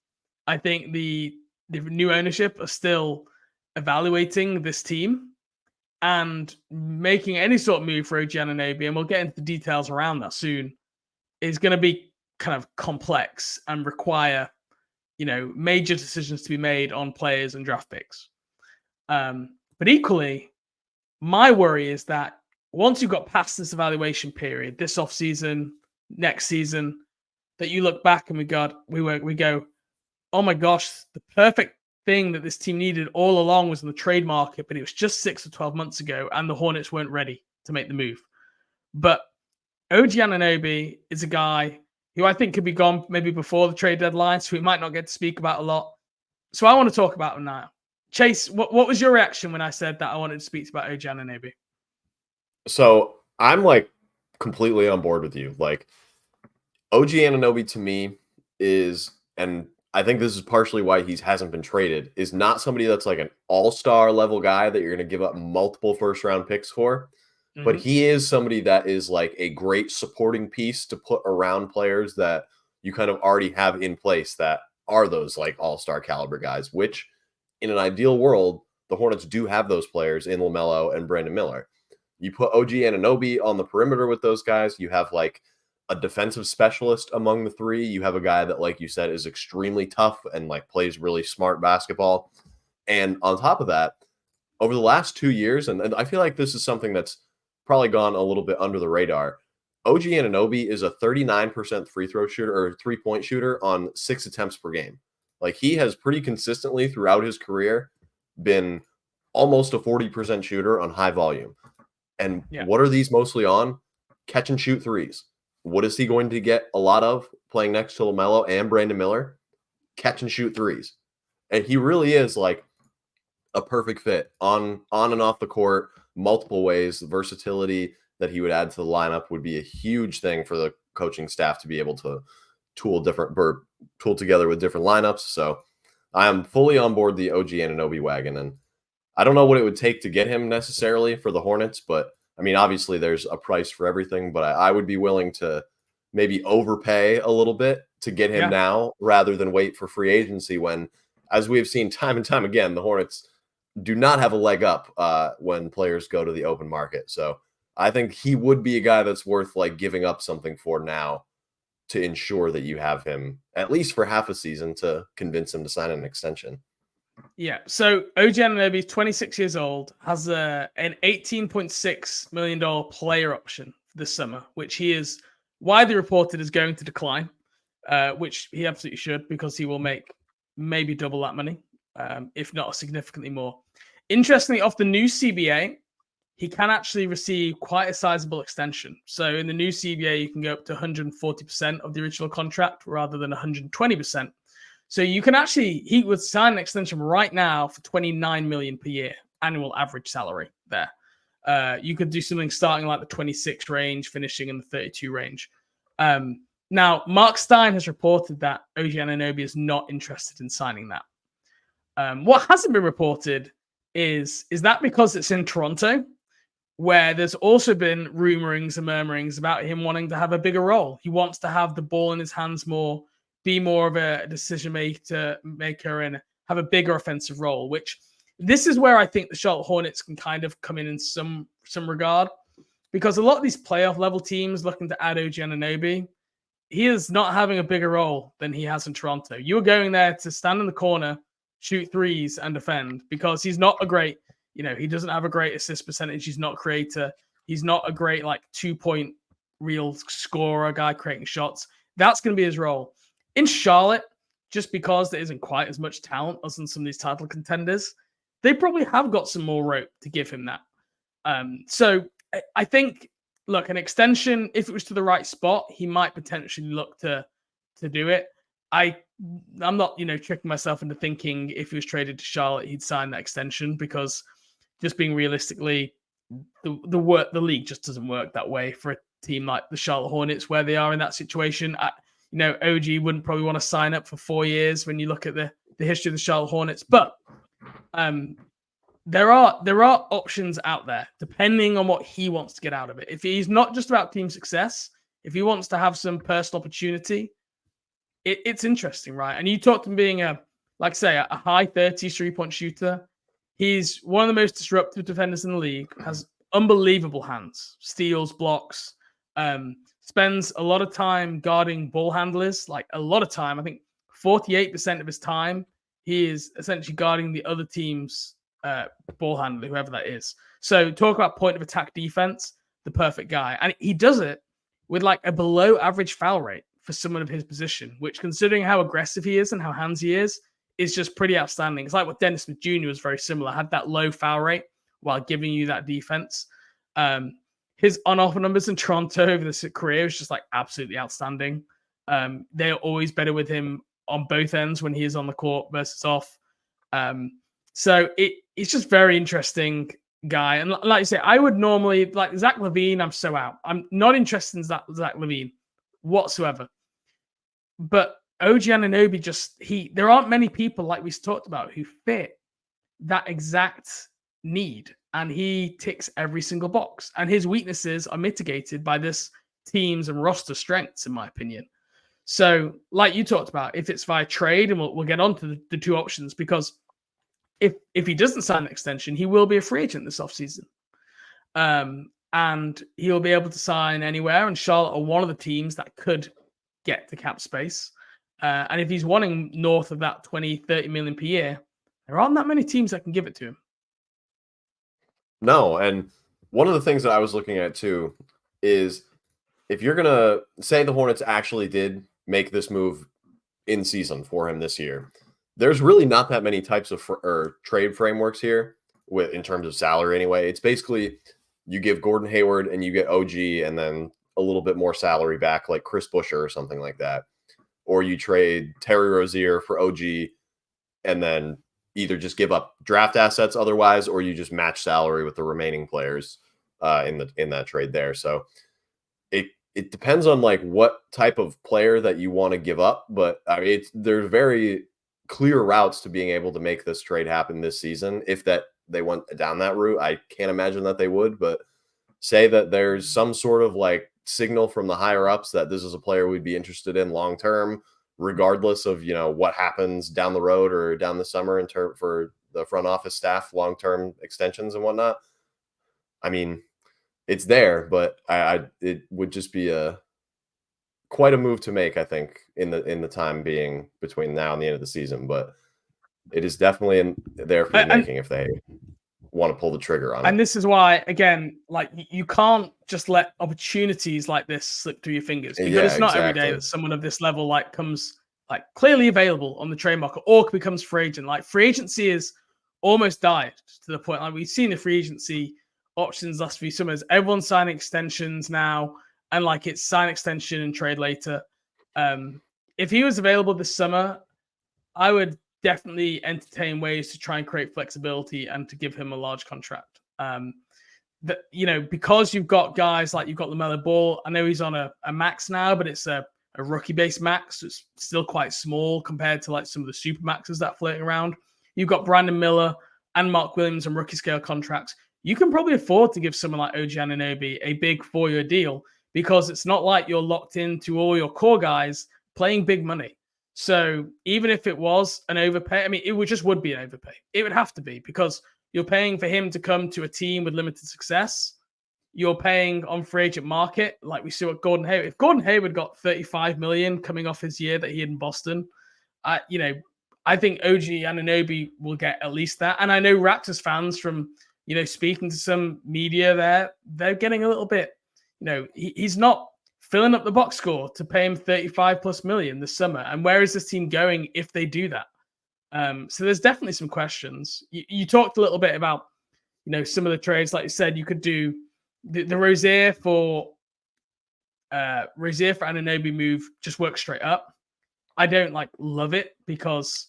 I think the new ownership are still evaluating this team, and making any sort of move for OG Anunoby, and we'll get into the details around that soon, is going to be kind of complex and require, major decisions to be made on players and draft picks. But equally, my worry is that once you've got past this evaluation period, this offseason, next season, that you look back and we go, oh my gosh, the perfect thing that this team needed all along was in the trade market, but it was just 6 or 12 months ago, and the Hornets weren't ready to make the move. But OG Anunoby is a guy who I think could be gone maybe before the trade deadline, so we might not get to speak about a lot. So I want to talk about him now. Chase, what was your reaction when I said that I wanted to speak about OG Anunoby? So I'm completely on board with you. OG Anunoby to me is, and I think this is partially why he hasn't been traded, is not somebody that's an all-star level guy that you're going to give up multiple first-round picks for. Mm-hmm. But he is somebody that is a great supporting piece to put around players that you kind of already have in place that are those all-star caliber guys, which in an ideal world, the Hornets do have those players in LaMelo and Brandon Miller. You put OG Anunoby on the perimeter with those guys. You have a defensive specialist among the three. You have a guy that, like you said, is extremely tough and plays really smart basketball. And on top of that, over the last 2 years, and I feel like this is something that's probably gone a little bit under the radar. OG Anunoby is a 39% free throw shooter or 3-point shooter on 6 attempts per game. Like, he has pretty consistently throughout his career been almost a 40% shooter on high volume. And what are these mostly on? Catch and shoot threes. What is he going to get a lot of playing next to LaMelo and Brandon Miller? Catch and shoot threes. And he really is like a perfect fit on and off the court, multiple ways. The versatility that he would add to the lineup would be a huge thing for the coaching staff to be able to tool together with different lineups. So I am fully on board the OG Anunoby wagon, and I don't know what it would take to get him necessarily for the Hornets, but I mean, obviously there's a price for everything, but I would be willing to maybe overpay a little bit to get him now rather than wait for free agency when, as we have seen time and time again, the Hornets do not have a leg up when players go to the open market. So I think he would be a guy that's worth like giving up something for now to ensure that you have him at least for half a season to convince him to sign an extension. Yeah. So OG Anunoby is 26 years old, has an $18.6 million player option this summer, which he is widely reported is going to decline, which he absolutely should, because he will make maybe double that money, if not significantly more. Interestingly, off the new CBA, he can actually receive quite a sizable extension. So in the new CBA, you can go up to 140% of the original contract rather than 120%. So you can actually, he would sign an extension right now for $29 million per year, annual average salary there. You could do something starting like the 26 range, finishing in the 32 range. Now, Mark Stein has reported that OG Anunoby is not interested in signing that. What hasn't been reported is that because it's in Toronto, where there's also been rumorings and murmurings about him wanting to have a bigger role. He wants to have the ball in his hands more, be more of a decision maker and have a bigger offensive role, which this is where I think the Charlotte Hornets can kind of come in some regard, because a lot of these playoff level teams looking to add OG Anunoby, he is not having a bigger role than he has in Toronto. You're going there to stand in the corner, shoot threes and defend, because he's not a great, he doesn't have a great assist percentage. He's not a creator. He's not a great 2-point real scorer guy creating shots. That's going to be his role. In Charlotte, just because there isn't quite as much talent as in some of these title contenders, they probably have got some more rope to give him that. So I think, look, an extension, if it was to the right spot, he might potentially look to do it. I'm not, tricking myself into thinking if he was traded to Charlotte, he'd sign that extension, because just being realistically, the league just doesn't work that way for a team like the Charlotte Hornets, where they are in that situation. OG wouldn't probably want to sign up for 4 years when you look at the history of the Charlotte Hornets, but there are options out there depending on what he wants to get out of it. If he's not just about team success, if he wants to have some personal opportunity, it's interesting, right? And you talked him being a high 30s 3-point shooter. He's one of the most disruptive defenders in the league, has unbelievable hands, steals, blocks, spends a lot of time guarding ball handlers, a lot of time. I think 48% of his time, he is essentially guarding the other team's ball handler, whoever that is. So talk about point of attack defense, the perfect guy. And he does it with a below average foul rate for someone of his position, which, considering how aggressive he is and how handsy he is just pretty outstanding. It's like what Dennis Smith Jr. was very similar, had that low foul rate while giving you that defense. His on-offer numbers in Toronto over this career is just absolutely outstanding. They're always better with him on both ends when he is on the court versus off. So it's just very interesting guy. And like you say, I would normally, Zach LaVine, I'm so out. I'm not interested in Zach LaVine whatsoever. But OG Anunoby, there aren't many people like we talked about who fit that exact need. And he ticks every single box. And his weaknesses are mitigated by this team's and roster strengths, in my opinion. So, like you talked about, if it's via trade, and we'll get on to the two options, because if he doesn't sign an extension, he will be a free agent this offseason. And he'll be able to sign anywhere. And Charlotte are one of the teams that could get the cap space. And if he's wanting north of that 20, 30 million per year, There aren't that many teams that can give it to him. No, and one of the things that I was looking at too is if you're gonna say the Hornets actually did make this move in season for him this year, there's really not that many types of trade frameworks here in terms of salary anyway. It's basically you give Gordon Hayward and you get OG and then a little bit more salary back, like Chris Buescher or something like that. Or you trade Terry Rozier for OG and then either just give up draft assets otherwise, or you just match salary with the remaining players in that trade there. So it depends on like what type of player that you want to give up, but I mean, there's very clear routes to being able to make this trade happen this season. If that they went down that route, I can't imagine that they would, but say that there's some sort of like signal from the higher ups that this is a player we'd be interested in long term, regardless of, you know, what happens down the road or down the summer for the front office staff, long term extensions and whatnot. I mean, it's there, but it would just be quite a move to make, I think, in the time being between now and the end of the season. But it is definitely there for the making if they want to pull the trigger on it. And this is why, again, like you can't just let opportunities like this slip through your fingers, because it's not every day that someone of this level like comes like clearly available on the trade market or becomes free agent. Like free agency is almost died to the point. Like we've seen the free agency options last few summers. Everyone's signing extensions now, and like it's sign extension and trade later. If he was available this summer, I would definitely entertain ways to try and create flexibility and to give him a large contract. Because you've got guys like you've got LaMelo Ball. I know he's on a max now, but it's a rookie-based max. So it's still quite small compared to like some of the super maxes that are floating around. You've got Brandon Miller and Mark Williams on rookie scale contracts. You can probably afford to give someone like OG Anunoby a big 4-year deal because it's not like you're locked into all your core guys playing big money. So even if it was an overpay, I mean, it would be an overpay. It would have to be because you're paying for him to come to a team with limited success. You're paying on free agent market, like we saw at Gordon Hayward. If Gordon Hayward got $35 million coming off his year that he had in Boston, I think OG Anunoby will get at least that. And I know Raptors fans from, speaking to some media they're getting a little bit, he's not filling up the box score to pay him $35+ million this summer. And where is this team going if they do that? So there's definitely some questions. You talked a little bit about, some of the trades, like you said, you could do the Rozier for Anunoby move, just work straight up. I don't love it because,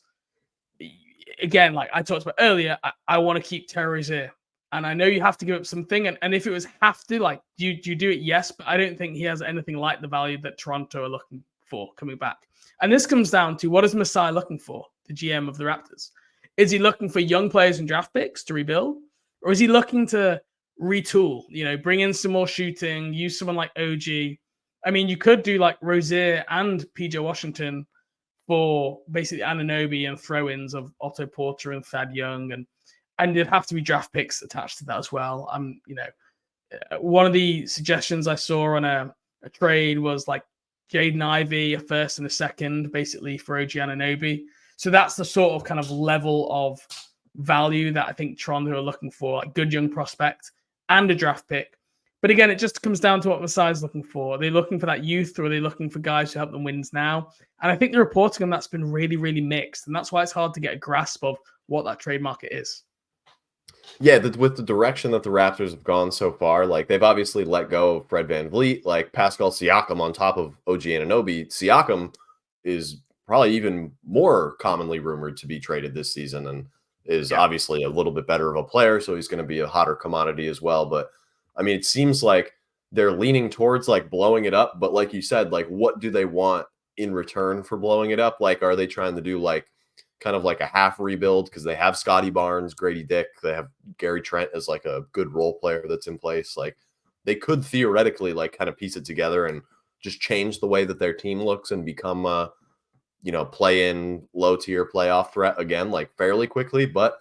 again, like I talked about earlier, I want to keep Terry Rozier. And I know you have to give up something. And if it was have to, do you do it? Yes. But I don't think he has anything like the value that Toronto are looking for coming back. And this comes down to, what is Masai looking for, the GM of the Raptors? Is he looking for young players and draft picks to rebuild? Or is he looking to retool, bring in some more shooting, use someone like OG? I mean, you could do like Rozier and PJ Washington for basically Anunoby and throw-ins of Otto Porter and Thad Young, and there'd have to be draft picks attached to that as well. One of the suggestions I saw on a trade was like Jaden Ivey, a first and a second, basically for OG Anunoby. So that's the sort of kind of level of value that I think Toronto are looking for, like good young prospect and a draft pick. But again, it just comes down to what Masai's looking for. Are they looking for that youth, or are they looking for guys who help them wins now? And I think the reporting on that's been really, really mixed. And that's why it's hard to get a grasp of what that trade market is. Yeah, with the direction that the Raptors have gone so far, like they've obviously let go of Fred VanVleet, like Pascal Siakam on top of OG Anunoby. Siakam is probably even more commonly rumored to be traded this season and is obviously a little bit better of a player, so he's going to be a hotter commodity as well. But I mean, it seems like they're leaning towards like blowing it up, but like you said, like what do they want in return for blowing it up? Like, are they trying to do like kind of like a half rebuild because they have Scotty Barnes, Grady Dick, they have Gary Trent as like a good role player that's in place? Like they could theoretically like kind of piece it together and just change the way that their team looks and become play in low tier playoff threat again, like fairly quickly. But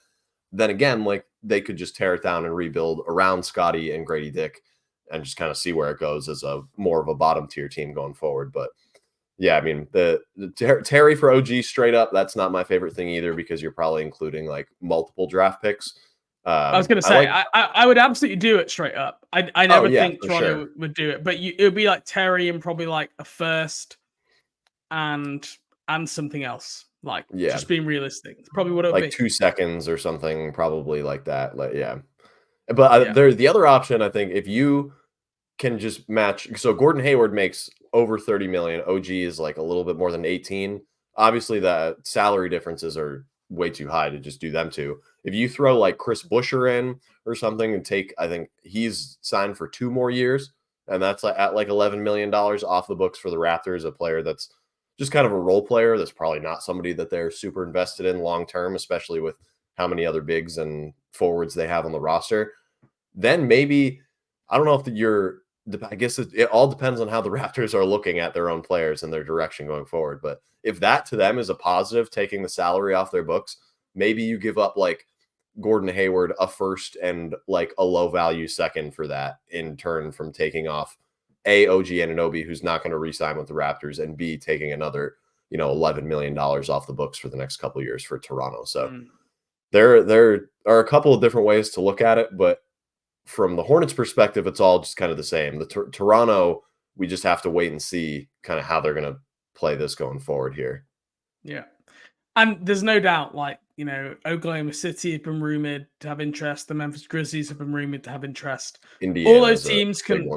then again, like they could just tear it down and rebuild around Scotty and Grady Dick and just kind of see where it goes as a more of a bottom tier team going forward. But Yeah, I mean the Terry for OG straight up. That's not my favorite thing either because you're probably including like multiple draft picks. I was gonna say I would absolutely do it straight up. I never think Toronto would do it, but it would be like Terry and probably like a first and something else. Like just being realistic, it's probably what it would be. Like 2 seconds or something, probably like that. Like but there's the other option. I think if you can just match, so Gordon Hayward makes over 30 million. OG is like a little bit more than 18. Obviously, the salary differences are way too high to just do them two. If you throw like Chris Buescher in or something and take, I think he's signed for 2 more years, and that's like at like $11 million off the books for the Raptors, a player that's just kind of a role player. That's probably not somebody that they're super invested in long term, especially with how many other bigs and forwards they have on the roster. Then maybe, I don't know if I guess it all depends on how the Raptors are looking at their own players and their direction going forward. But if that to them is a positive, taking the salary off their books, maybe you give up like Gordon Hayward a first and like a low value second for that in turn from taking off OG Anunoby, who's not going to re-sign with the Raptors, and B, taking another, $11 million off the books for the next couple of years for Toronto. So there are a couple of different ways to look at it, but from the Hornets perspective, it's all just kind of the same. The Toronto, we just have to wait and see kind of how they're going to play this going forward here. Yeah. And there's no doubt, like, Oklahoma City have been rumored to have interest. The Memphis Grizzlies have been rumored to have interest. Indiana, all those teams can,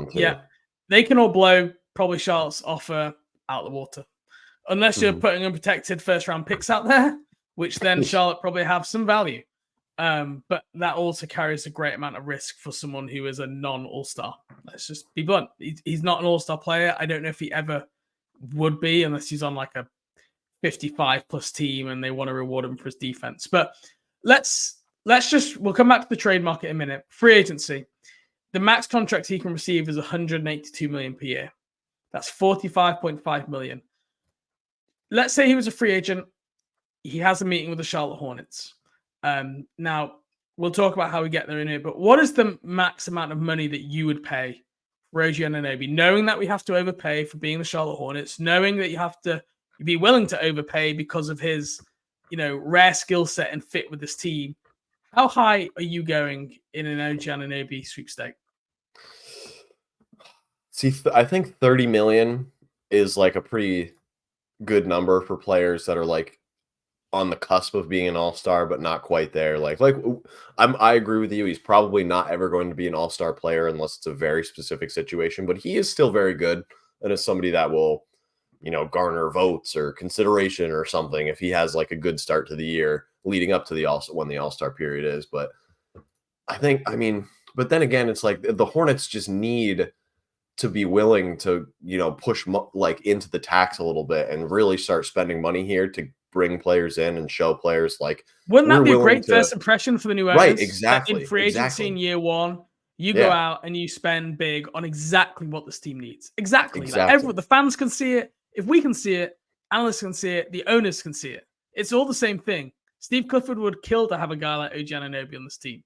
they can all blow probably Charlotte's offer out the water. Unless you're putting unprotected first-round picks out there, which then Charlotte probably have some value. But that also carries a great amount of risk for someone who is a non-all-star. Let's just be blunt. He's not an all-star player. I don't know if he ever would be unless he's on like a 55-plus team and they want to reward him for his defense. But we'll come back to the trade market in a minute. Free agency. The max contract he can receive is $182 million per year. That's $45.5 million. Let's say he was a free agent. He has a meeting with the Charlotte Hornets. Now, we'll talk about how we get there in here, but what is the max amount of money that you would pay for OG Anunoby, knowing that we have to overpay for being the Charlotte Hornets, knowing that you have to be willing to overpay because of his, rare skill set and fit with this team? How high are you going in an OG Anunoby sweepstake? See, I think 30 million is like a pretty good number for players that are like on the cusp of being an all-star, but not quite there. I agree with you. He's probably not ever going to be an all-star player unless it's a very specific situation, but he is still very good. And is somebody that will, garner votes or consideration or something if he has like a good start to the year leading up to when the all-star period is. But but then again, it's like the Hornets just need to be willing to, push into the tax a little bit and really start spending money here to bring players in and show players like. Wouldn't that be a great first impression for the new owners? Right, exactly. In free agency in year one, you go out and you spend big on exactly what this team needs. Exactly. Like the fans can see it. If we can see it, analysts can see it, the owners can see it. It's all the same thing. Steve Clifford would kill to have a guy like OG Anunoby on this team.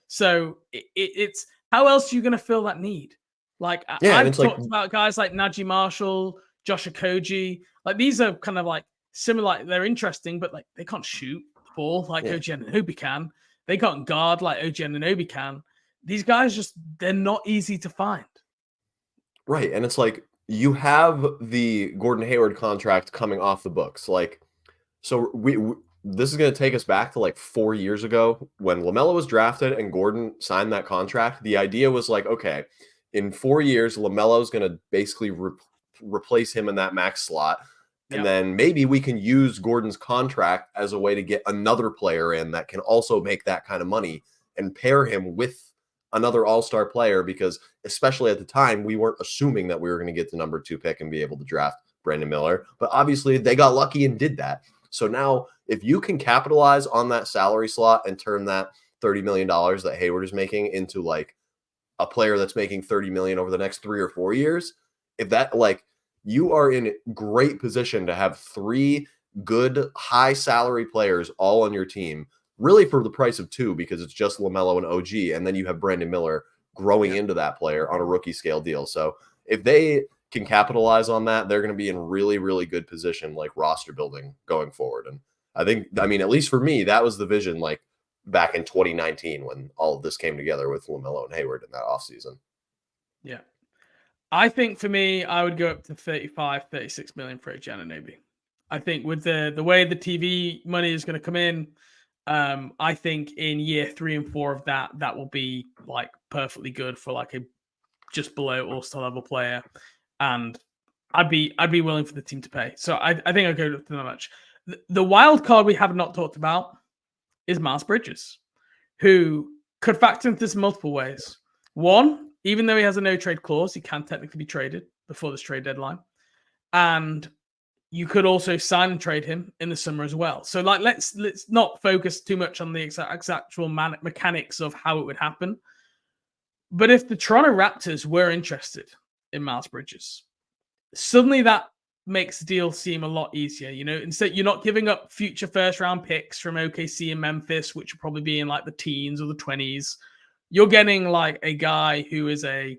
So it's how else are you going to fill that need? Like I've talked about guys like Najee Marshall, Josh Okogie. Like these are kind of like similar. Like they're interesting, but like they can't shoot the ball like OG Anunoby can. They can't guard like OG Anunoby can. These guys they're not easy to find. Right, and it's like you have the Gordon Hayward contract coming off the books. Like, so this is going to take us back to like 4 years ago when LaMelo was drafted and Gordon signed that contract. The idea was like, okay, in 4 years, LaMelo is going to basically replace him in that max slot. And then maybe we can use Gordon's contract as a way to get another player in that can also make that kind of money and pair him with another all-star player, because especially at the time, we weren't assuming that we were going to get the number 2 pick and be able to draft Brandon Miller. But obviously they got lucky and did that. So now if you can capitalize on that salary slot and turn that $30 million that Hayward is making into like a player that's making $30 million over the next 3 or 4 years, if that, like, you are in great position to have 3 good high salary players all on your team, really for the price of 2, because it's just LaMelo and OG. And then you have Brandon Miller growing into that player on a rookie scale deal. So if they can capitalize on that, they're going to be in really, really good position, like roster building going forward. And I mean, at least for me, that was the vision, like back in 2019 when all of this came together with LaMelo and Hayward in that offseason. Yeah. I think for me, I would go up to 35, 36 million for OG Anunoby. I think with the way the TV money is going to come in, I think in year 3 and 4 of that will be like perfectly good for like a just below all-star level player, and I'd be willing for the team to pay. So I think I'd go up to that much. The wild card we have not talked about is Miles Bridges, who could factor into this in multiple ways. One, even though he has a no trade clause, he can technically be traded before this trade deadline, and you could also sign and trade him in the summer as well. So, like, let's not focus too much on the actual mechanics of how it would happen. But if the Toronto Raptors were interested in Miles Bridges, suddenly that makes the deal seem a lot easier. You know, instead you're not giving up future first-round picks from OKC and Memphis, which will probably be in like the teens or the 20s. You're getting like a guy who is a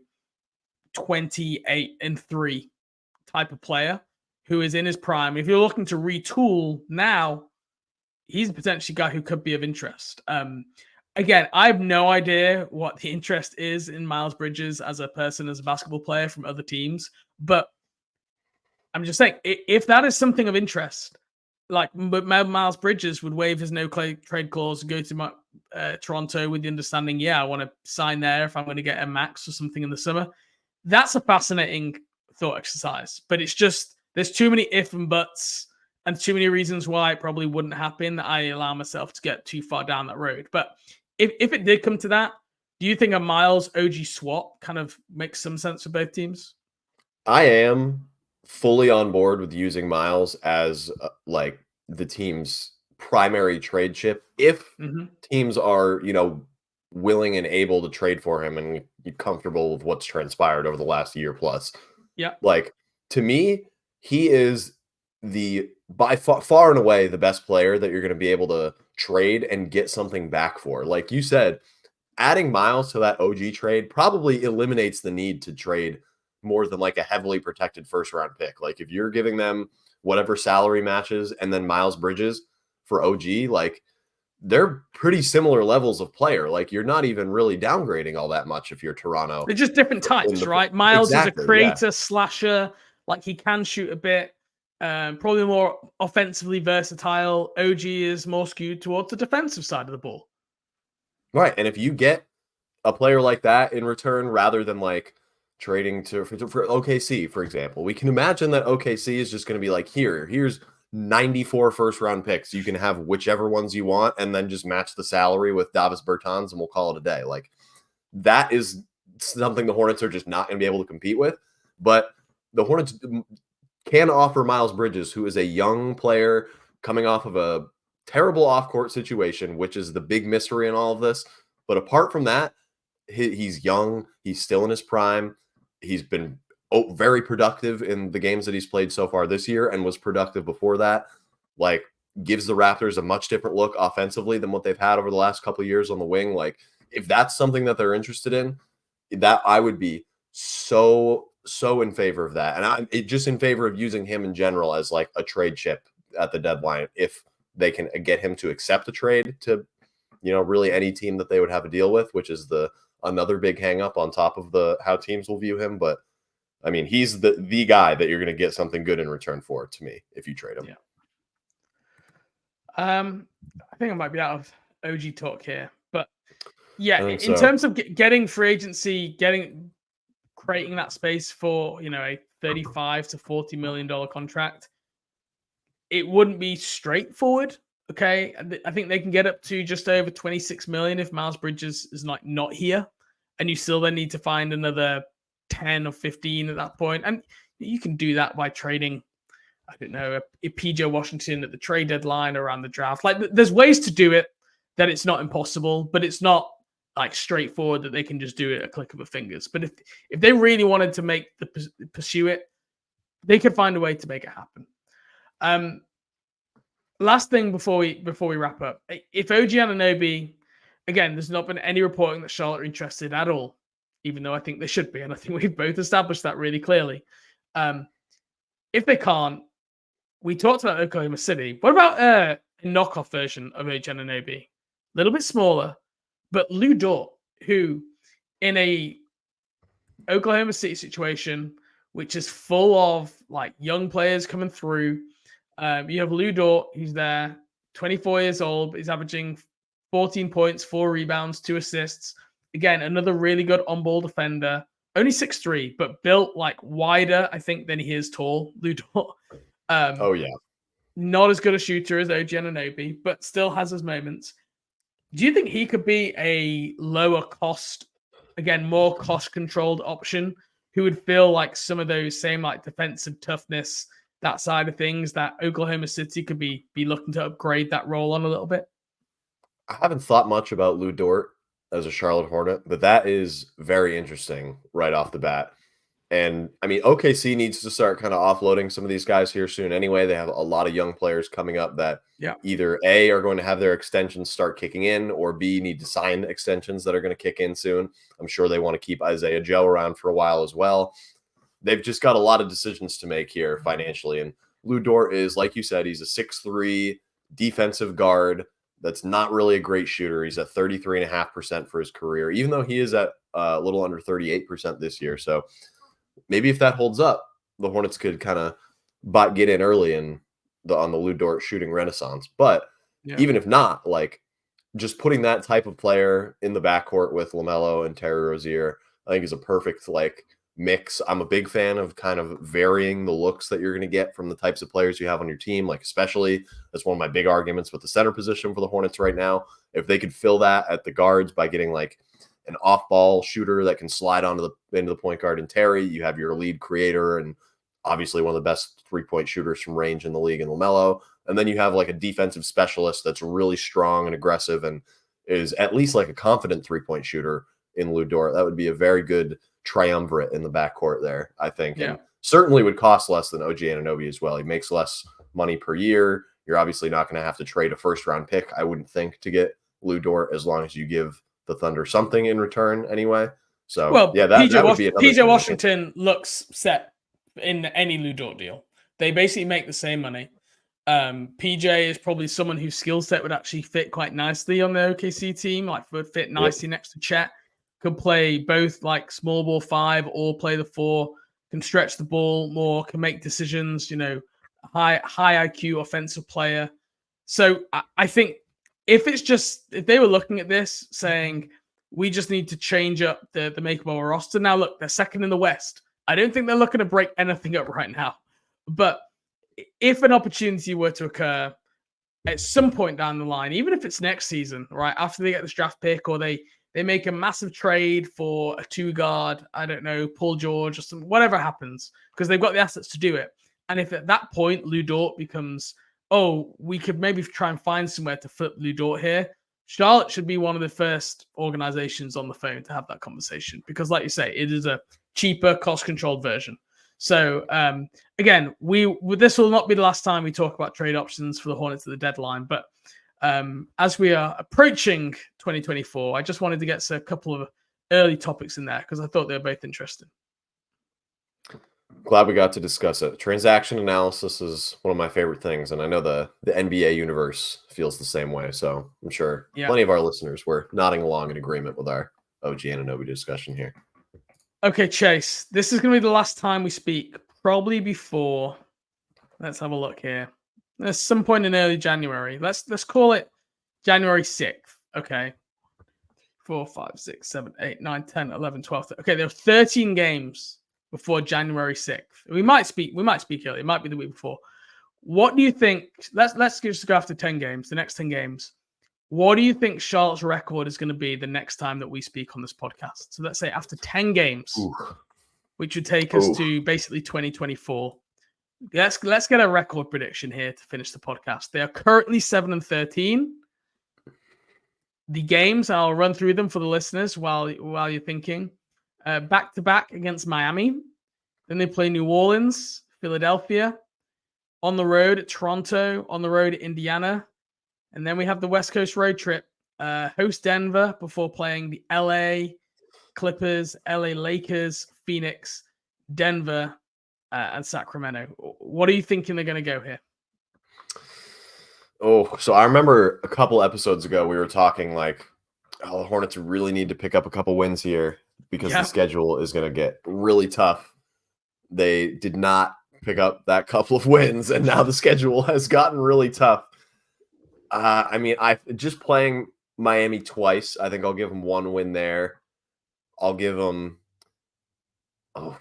28-3 type of player who is in his prime. If you're looking to retool now, he's potentially a guy who could be of interest. Again, I have no idea what the interest is in Miles Bridges as a person, as a basketball player from other teams, but I'm just saying, if that is something of interest, like Miles Bridges would waive his no trade clause and go to Toronto with the understanding, I want to sign there if I'm going to get a max or something in the summer. That's a fascinating thought exercise, but it's just, there's too many if and buts and too many reasons why it probably wouldn't happen that I allow myself to get too far down that road. But if it did come to that, do you think a Miles OG swap kind of makes some sense for both teams? I am fully on board with using Miles as like the team's primary trade chip if teams are, willing and able to trade for him and be comfortable with what's transpired over the last year plus. Yeah. Like, to me, he is by far and away the best player that you're going to be able to trade and get something back for. Like you said, adding Miles to that OG trade probably eliminates the need to trade more than like a heavily protected first round pick. Like if you're giving them whatever salary matches and then Miles Bridges for OG, like they're pretty similar levels of player. Like you're not even really downgrading all that much if you're Toronto. They're just different types, right? Miles is a creator, slasher, like he can shoot a bit, probably more offensively versatile. OG is more skewed towards the defensive side of the ball. Right. And if you get a player like that in return, rather than like trading for OKC, for example, we can imagine that OKC is just going to be like, here's 94 first round picks. You can have whichever ones you want and then just match the salary with Davis Bertans and we'll call it a day. Like that is something the Hornets are just not going to be able to compete with. But the Hornets can offer Miles Bridges, who is a young player coming off of a terrible off-court situation, which is the big mystery in all of this. But apart from that, he's young. He's still in his prime. He's been very productive in the games that he's played so far this year and was productive before that. Like, gives the Raptors a much different look offensively than what they've had over the last couple of years on the wing. Like, if that's something that they're interested in, that I would be so in favor of that. And I'm just in favor of using him in general as like a trade chip at the deadline if they can get him to accept a trade to, really any team that they would have a deal with, which is another big hang up on top of how teams will view him. But I mean, he's the guy that you're going to get something good in return for, to me, if you trade him. Yeah. I think I might be out of OG talk here, but yeah, in terms of getting free agency, creating that space for, a $35 to $40 million contract, it wouldn't be straightforward. Okay. I think they can get up to just over 26 million if Miles Bridges is not here. And you still then need to find another 10 or 15 at that point. And you can do that by trading, I don't know, a PJ Washington at the trade deadline or around the draft. Like there's ways to do it that it's not impossible, but it's not like straightforward that they can just do it a click of a fingers. But if they really wanted to pursue it, they could find a way to make it happen. Last thing before we wrap up, if OG Anunoby, again, there's not been any reporting that Charlotte are interested at all, even though I think they should be, and I think we've both established that really clearly. If they can't, we talked about Oklahoma City. What about a knockoff version of OG Anunoby? A little bit smaller, but Lu Dort, who in a Oklahoma City situation, which is full of like young players coming through. You have Lu Dort, who's there, 24 years old. He's averaging 14 points, 4 rebounds, 2 assists. Again, another really good on-ball defender. Only 6'3", but built like wider, I think, than he is tall. Lu Dort. Oh yeah. Not as good a shooter as OG Anunoby, but still has his moments. Do you think he could be a lower cost, again, more cost-controlled option who would feel like some of those same like defensive toughness, that side of things that Oklahoma City could be looking to upgrade that role on a little bit? I haven't thought much about Lu Dort as a Charlotte Hornet, but that is very interesting right off the bat. And I mean, OKC needs to start kind of offloading some of these guys here soon anyway. They have a lot of young players coming up that either A, are going to have their extensions start kicking in, or B, need to sign extensions that are going to kick in soon. I'm sure they want to keep Isaiah Joe around for a while as well. They've just got a lot of decisions to make here financially. And Lu Dort is, like you said, he's a 6'3" defensive guard that's not really a great shooter. He's at 33.5% for his career, even though he is at a little under 38% this year. So maybe if that holds up, the Hornets could kind of get in early on the Lu Dort shooting renaissance. But even if not, like just putting that type of player in the backcourt with LaMelo and Terry Rozier, I think is a perfect like mix. I'm a big fan of kind of varying the looks that you're going to get from the types of players you have on your team. Like especially, that's one of my big arguments with the center position for the Hornets right now. If they could fill that at the guards by getting like an off-ball shooter that can slide into the point guard and Terry, you have your lead creator and obviously one of the best three-point shooters from range in the league in LaMelo. And then you have like a defensive specialist that's really strong and aggressive and is at least like a confident three-point shooter in Lu Dort. That would be a very good triumvirate in the backcourt there, I think. Yeah. And certainly would cost less than OG Anunoby as well. He makes less money per year. You're obviously not going to have to trade a first-round pick, I wouldn't think, to get Lu Dort as long as you give the Thunder something in return anyway. So, that would be another PJ Washington looks set in any Lu Dort deal. They basically make the same money. PJ is probably someone whose skill set would actually fit quite nicely on the OKC team, like would fit nicely next to Chet. Could play both like small ball 5 or play the 4, can stretch the ball more, can make decisions, high IQ offensive player. So I think if they were looking at this saying, we just need to change up the makeup of our roster. Now, look, they're second in the West. I don't think they're looking to break anything up right now. But if an opportunity were to occur at some point down the line, even if it's next season, right, after they get this draft pick or they make a massive trade for a 2-guard, I don't know, Paul George or something, whatever happens, because they've got the assets to do it. And if at that point Lu Dort becomes, we could maybe try and find somewhere to flip Lu Dort here, Charlotte should be one of the first organizations on the phone to have that conversation because, like you say, it is a cheaper, cost-controlled version. So, again, this will not be the last time we talk about trade options for the Hornets at the deadline. But as we are approaching 2024, I just wanted to get a couple of early topics in there because I thought they were both interesting. Glad we got to discuss it. Transaction analysis is one of my favorite things, and I know the NBA universe feels the same way. So I'm sure plenty of our listeners were nodding along in agreement with our OG Anunoby discussion here. Okay, Chase, this is going to be the last time we speak, probably before. Let's have a look here. There's some point in early January. Let's call it January 6th. Okay. 4, 5, 6, 7, 8, 9, 10, 11, 12. Okay, there are 13 games before January 6th. We might speak early. It might be the week before. What do you think? Let's just go after 10 games, the next 10 games. What do you think Charlotte's record is going to be the next time that we speak on this podcast? So let's say after 10 games, which would take us to basically 2024. Let's get a record prediction here to finish the podcast. They are currently 7-13. The games, I'll run through them for the listeners while you're thinking. Back-to-back against Miami. Then they play New Orleans, Philadelphia, on the road at Toronto, on the road at Indiana. And then we have the West Coast road trip. Host Denver before playing the LA Clippers, LA Lakers, Phoenix, Denver, and Sacramento. What are you thinking they're going to go here? Oh, so I remember a couple episodes ago we were talking like, oh, the Hornets really need to pick up a couple wins here because the schedule is going to get really tough. They did not pick up that couple of wins, and now the schedule has gotten really tough. I mean, I just playing Miami twice. I think I'll give them one win there. I'll give them. Oh,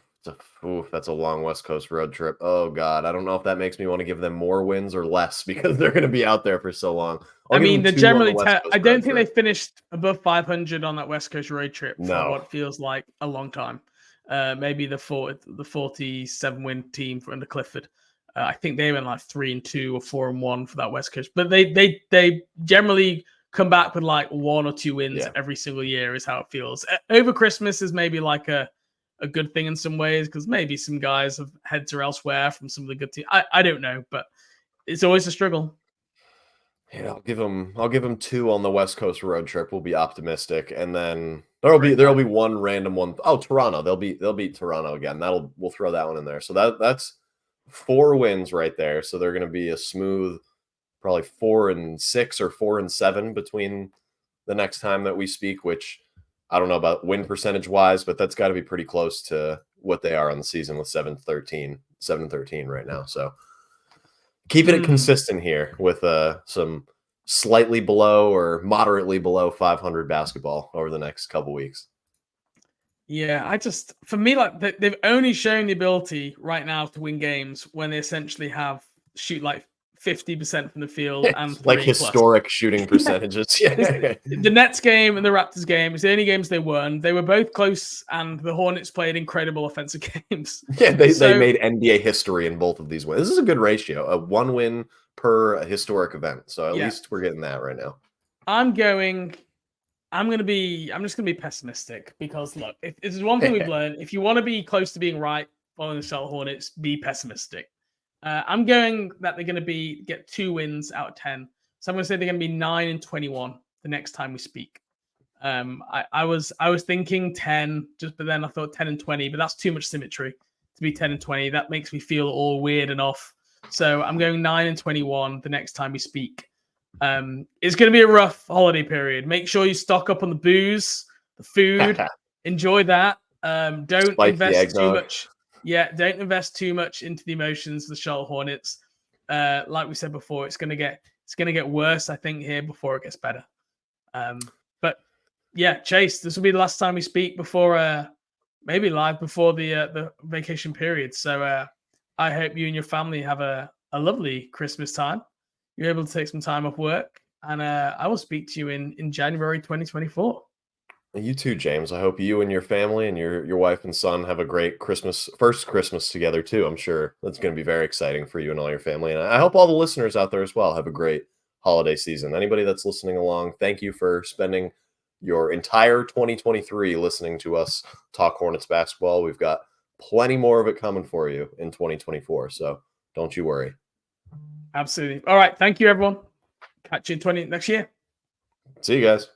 that's a long West Coast road trip. Oh God, I don't know if that makes me want to give them more wins or less because they're going to be out there for so long. I mean, they're generally. I don't think they finished above 500 on that West Coast road trip for what feels like a long time. Maybe the 47 win team under Clifford. I think they went like 3-2 or 4-1 for that West Coast, but they generally come back with like 1 or 2 wins every single year is how it feels. Over Christmas is maybe like a good thing in some ways because maybe some guys have heads are elsewhere from some of the good teams. I don't know, but it's always a struggle. Yeah, I'll give them 2 on the West Coast road trip. We'll be optimistic, and then there'll be one random one. Oh, Toronto. They'll beat Toronto again. We'll throw that one in there. So that's 4 wins right there. So they're going to be a smooth, probably 4-6 or 4-7 between the next time that we speak. Which I don't know about win percentage wise, but that's got to be pretty close to what they are on the season with 7-13 right now. So keeping it consistent here with some slightly below or moderately below 500 basketball over the next couple weeks. Yeah, for me, like they've only shown the ability right now to win games when they essentially shoot like 50% from the field and like historic shooting percentages. The Nets game and the Raptors game is the only games they won. They were both close, and the Hornets played incredible offensive games. Yeah, they made NBA history in both of these wins. This is a good ratio, a 1 win per historic event. So at least we're getting that right now. I'm just gonna be pessimistic because look, if there's one thing we've learned, if you want to be close to being right following the Charlotte Hornets, be pessimistic. I'm going that they're going to get 2 wins out of 10. So I'm going to say they're going to be 9-21 the next time we speak. I was thinking 10, but then I thought 10-20, but that's too much symmetry to be 10-20. That makes me feel all weird and off. So I'm going 9-21 the next time we speak. It's going to be a rough holiday period. Make sure you stock up on the booze, the food, enjoy that. Don't invest too much. Yeah, don't invest too much into the emotions of the Charlotte Hornets. Like we said before, it's gonna get worse, I think, here before it gets better. But yeah, Chase, this will be the last time we speak before maybe live before the vacation period. So I hope you and your family have a lovely Christmas time. You're able to take some time off work, and I will speak to you in January 2024. You too, James. I hope you and your family and your wife and son have a great first Christmas together too. I'm sure that's going to be very exciting for you and all your family. And I hope all the listeners out there as well have a great holiday season. Anybody that's listening along, thank you for spending your entire 2023 listening to us talk Hornets basketball. We've got plenty more of it coming for you in 2024. So don't you worry. Absolutely. All right. Thank you, everyone. Catch you in next year. See you guys.